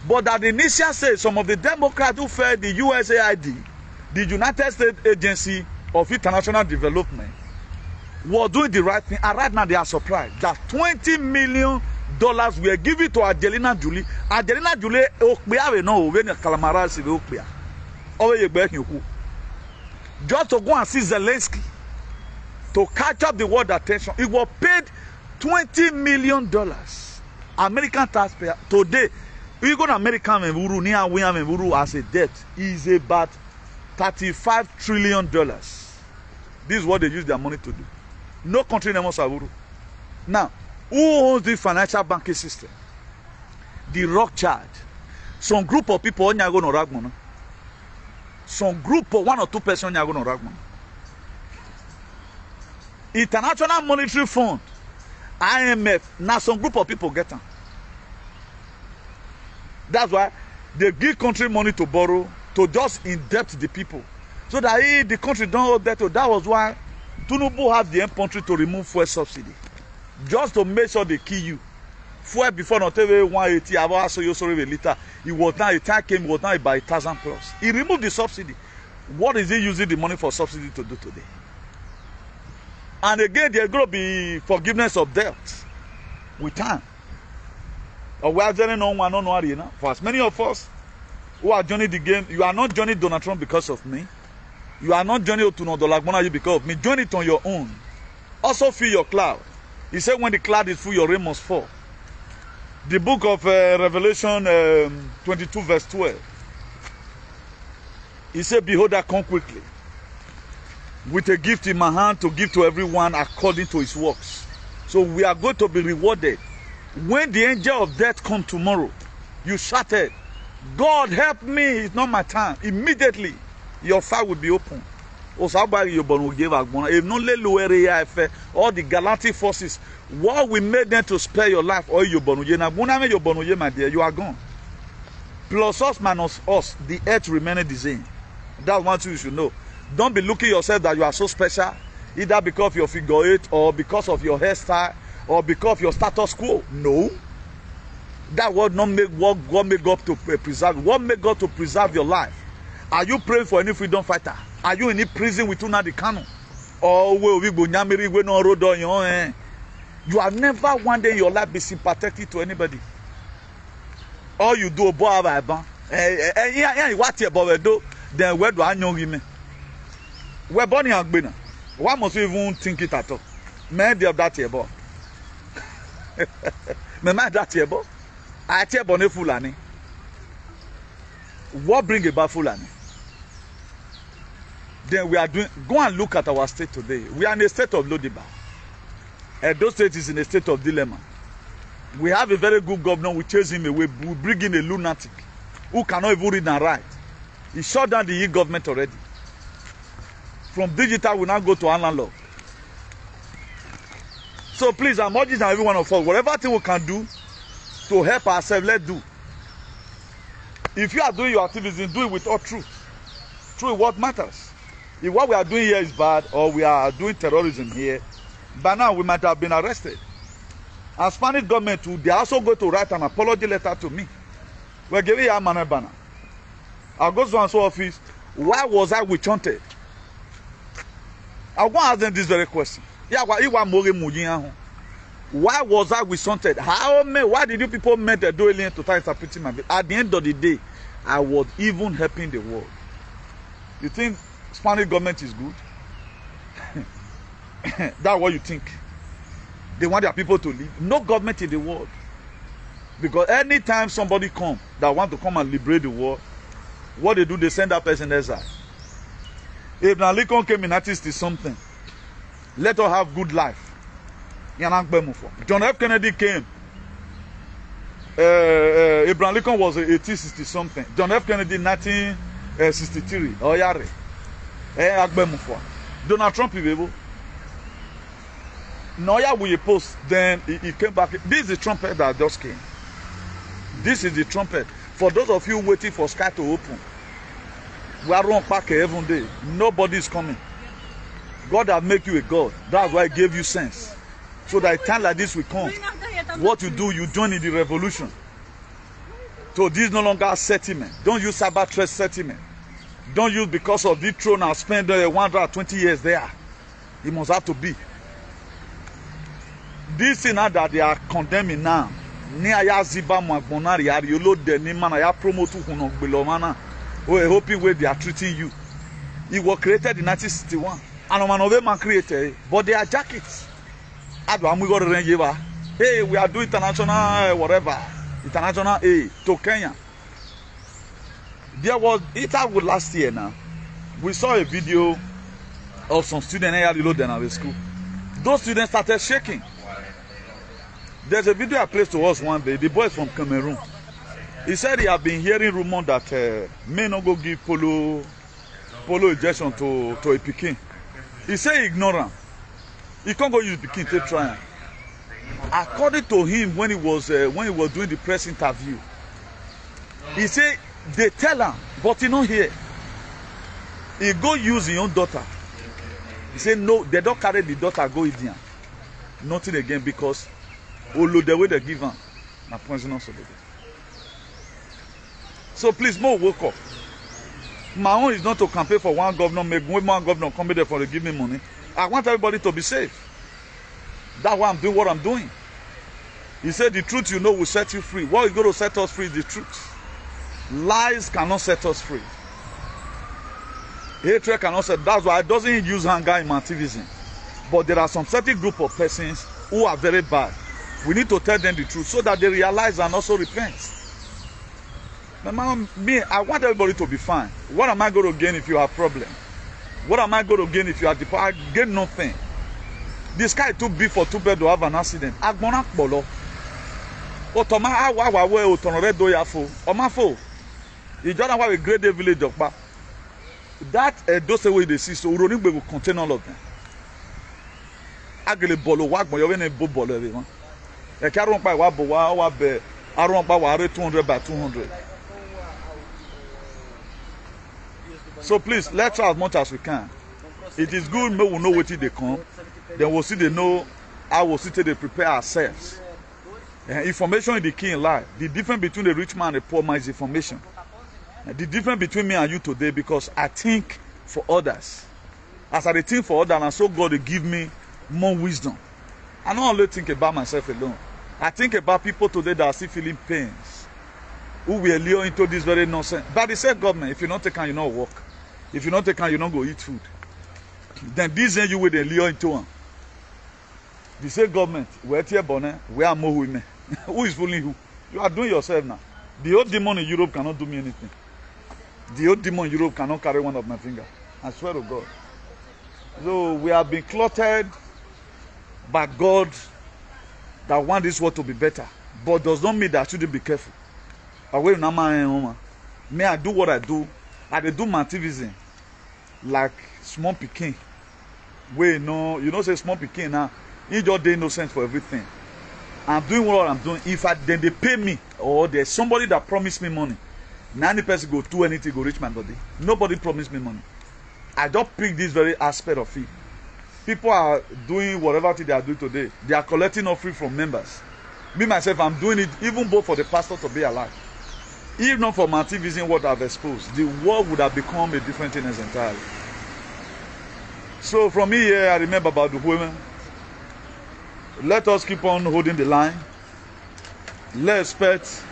But that the initial says some of the Democrats who fed the USAID, the United States Agency of International Development, were doing the right thing. And right now they are surprised that $20 million were given to Angelina Jolie. Angelina Jolie, just to go and see Zelensky, to catch up the world attention. It was paid $20 million. American taxpayer today. You go to American and as a debt is about $35 trillion. This is what they use their money to do. No country never savuru. Now, who owns the financial banking system? The Rothschild. Some group of people on yago no ragmona. Some group of 1 or 2 persons on yago no ragmona. International Monetary Fund, IMF. Now some group of people get them. That's why they give country money to borrow to just indebt the people, so that the country don't owe debt. That was why Tinubu have the country to remove fuel subsidy, just to make sure they kill you. Fuel before not even 180, about so you sorry a liter. It was now a time came, it was now by 1,000 plus. He removed the subsidy. What is he using the money for subsidy to do today? And again, there's going to be forgiveness of debt with time. We are joining on one on one. For as many of us who are joining the game, you are not joining Donald Trump because of me. You are not joining to Nodolagmona because of me. Join it on your own. Also fill your cloud. He said when the cloud is full, your rain must fall. The book of Revelation 22 verse 12. He said, behold, I come quickly, with a gift in my hand to give to everyone according to his works. So we are going to be rewarded. When the angel of death come tomorrow, you shouted, God help me, it's not my time. Immediately, your fire will be open. All the galactic forces, what we made them to spare your life, or you my dear, you are gone. Plus us minus us, the earth remained the same. That's one thing you should know. Don't be looking yourself that you are so special, either because of your figure 8 or because of your hairstyle or because of your status quo. No. That would not make what God made God to preserve. What made God to preserve your life? Are you praying for any freedom fighter? Are you in a prison with Unadi Kanu? Or you have never one day in your life be sympathetic to anybody. All you do, then where do I know him? We're born in Agbena. Why must we even think it at all? Maybe of that yebo. Me man that yebo. I tell Bonne Fulani. What bring about Fulani? Then we are doing. Go and look at our state today. We are in a state of Lodiba. Edo State is in a state of dilemma. We have a very good governor. We chase him away. We bring in a lunatic who cannot even read and write. He shut down the e-government already. From digital, we now go to analog. So please, I'm urging every one of us, whatever thing we can do to help ourselves, let's do. If you are doing your activism, do it with all truth. Truth, what matters. If what we are doing here is bad, or we are doing terrorism here, by now we might have been arrested. And Spanish government too, they also go to write an apology letter to me. We're giving you a man banner. I'll go to answer office. Why was I witch-hunted? I want to ask them this very question. Why was I witch-hunted? Why did you people make the dueling to try interpreting my bill? At the end of the day, I was even helping the world. You think Spanish government is good? That's what you think. They want their people to live. No government in the world. Because anytime somebody comes that want to come and liberate the world, what they do, they send that person exile. Abraham Lincoln came in 1960-something. Let us have good life. John F. Kennedy came. Abraham Lincoln was 1860-something. John F. Kennedy 1963. Donald Trump is able. Noya will post. Then he came back. This is the trumpet that just came. This is the trumpet. For those of you waiting for sky to open, we are on back every day. Nobody is coming. God has made you a God. That's why He gave you sense. So that a time like this will come. What you do, you join in the revolution. So this is no longer a settlement. Don't use cyber threat settlement. Don't use because of the throne and spend 120 years there. It must have to be. This thing now that they are condemning now. We're hoping where they are treating you. It was created in 1961. And man created, but they are jackets. Hey, we are doing international whatever, international aid to Kenya. There was, it happened last year now. We saw a video of some students in our school. Those students started shaking. There's a video I placed to us one day. The boy is from Cameroon. He said he had been hearing rumors that men not go give polo injection to a pikin. He said ignorant. He can't go use pikin to try. According to him, when he was doing the press interview, he said they tell him, but he not hear. He go use his own daughter. He said no, they don't carry the daughter go Indian. Nothing again because all the way they give him, na poisonous already. So please, more wake up. My own is not to campaign for one governor, make one governor come there for to give me money. I want everybody to be safe. That's why I'm doing what I'm doing. He said the truth you know will set you free. What is going to set us free is the truth. Lies cannot set us free. Hatred cannot set. That's why it doesn't use anger in activism. But there are some certain group of persons who are very bad. We need to tell them the truth so that they realize and also repent. Me, I want everybody to be fine. What am I going to gain if you have a problem? What am I going to gain if you are deprived? I gain nothing. The sky too big for two birds to have an accident. Agbona polo. Otoma awa we otonore do yafo. Omafo. You don't have a great village of ba. That those way they see so Uroni will contain all of them. Agile bolo wa gbon yo we na bo bolo e won. E ka ron pa wa bo wa be aron pa wa re 200 by 200. So please, let's try as much as we can. It is good we will know what they come. Then we'll see they know how we'll see they prepare ourselves. Information is the key in life. The difference between the rich man and the poor man is information. The difference between me and you today, because I think for others. As I think for others, and so God will give me more wisdom. I don't only think about myself alone. I think about people today that are still feeling pains, who will lure into this very nonsense. But the same government, if you don't take care, you don't work. If you don't take care, you don't go eat food. Then this end you will lure into one. The same government, where are more women. Who is fooling who? You are doing yourself now. The old demon in Europe cannot do me anything. The old demon in Europe cannot carry one of my fingers. I swear to God. So we have been cluttered by God that want this world to be better. But does not mean that I shouldn't be careful. May I do what I do. I do my activism like small pikin. You know say small pikin now. He just dey innocent for everything. I'm doing what I'm doing. If then they pay me or there's somebody that promised me money, 90 person go do anything, go reach my body. Nobody promised me money. I just pick this very aspect of it. People are doing whatever they are doing today. They are collecting offering from members. Me myself, I'm doing it even both for the pastor to be alive. If not for my activism, what I've exposed, the world would have become a different thing entirely. So from here, I remember about the women. Let us keep on holding the line. Let's expect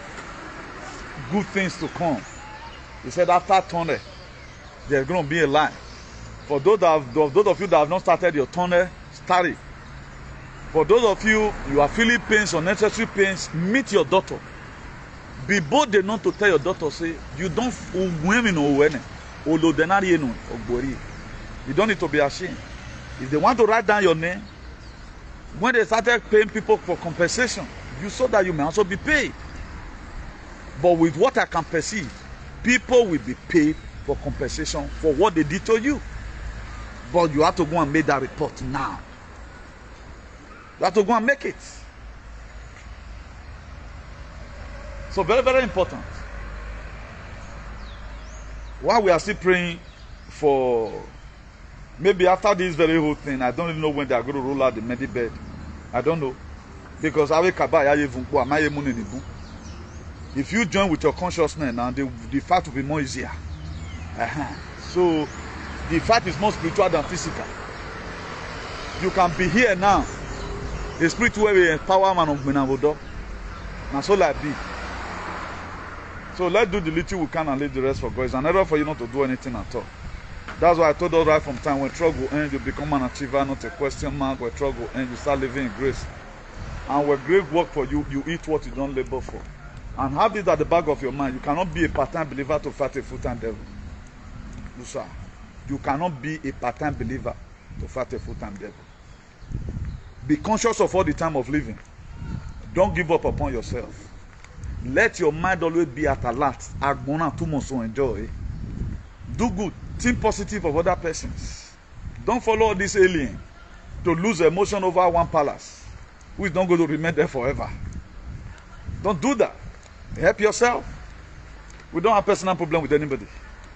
good things to come. He said after tunnel, there's going to be a line. For those of you that have not started your tunnel, start it. For those of you, you are feeling pains, unnecessary pains, meet your doctor. Be bold enough to tell your doctor, say, you don't women or when you don't need to be ashamed. If they want to write down your name, when they started paying people for compensation, you saw that you may also be paid. But with what I can perceive, people will be paid for compensation for what they did to you. But you have to go and make that report now. You have to go and make it. So very, very important. While we are still praying for, maybe after this very whole thing, I don't even know when they are going to roll out the medibed. I don't know. Because if you join with your consciousness now, the fight will be more easier. So the fight is more spiritual than physical. You can be here now. A spiritual empowerment of Menavodo. Now so like be. So let's do the little we can and leave the rest for God. It's an error for you not to do anything at all. That's why I told us right from time, when trouble ends, you become an achiever, not a question mark. When trouble ends, you start living in grace. And when great work for you, you eat what you don't labor for. And have this at the back of your mind. You cannot be a part-time believer to fight a full-time devil. No, sir. You cannot be a part-time believer to fight a full-time devil. Be conscious of all the time of living. Don't give up upon yourself. Let your mind always be at alert. Agbona too much to enjoy. Do good. Think positive of other persons. Don't follow this alien to lose emotion over one palace, who is not going to remain there forever. Don't do that. Help yourself. We don't have personal problem with anybody.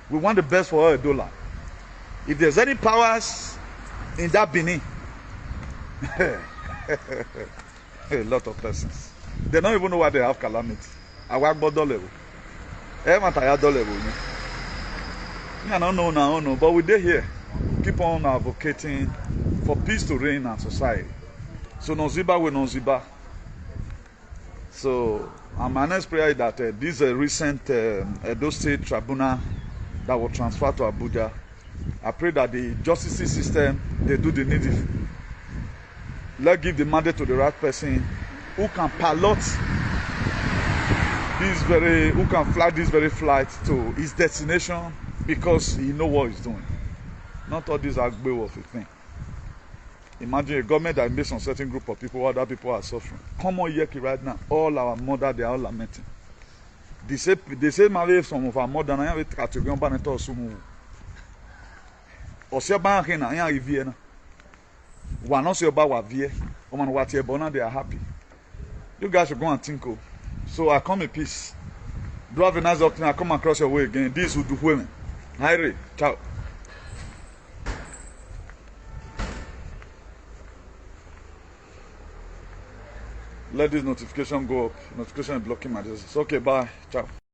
We want the best for our dollar. If there's any powers in that Benin, a lot of persons, they don't even know why they have calamity. I work about dollar. I don't know now, but we're here. Keep on advocating for peace to reign in our society. So no ziba we no ziba. So my next prayer is that this recent Edo State tribunal that was transferred to Abuja, I pray that the justice system, they do the needful. Let's give the mandate to the right person who can pilot this who can fly this very flight to his destination because he knows what he's doing. Not all these agbe of a thing. Imagine a government that makes on certain group of people, other people are suffering. Come on here right now, all our mother, they are all lamenting. They say marry some of our mother, I have category on Baneto Sumu. Or Siaban na ya riviera. One also about what vie, woman what here, but now they are happy. You guys should go and think. So I come in peace. Do have a nice afternoon. I come across your way again. This will do women. Hi, ciao. Let this notification go up. Notification is blocking my business. Okay, bye. Ciao.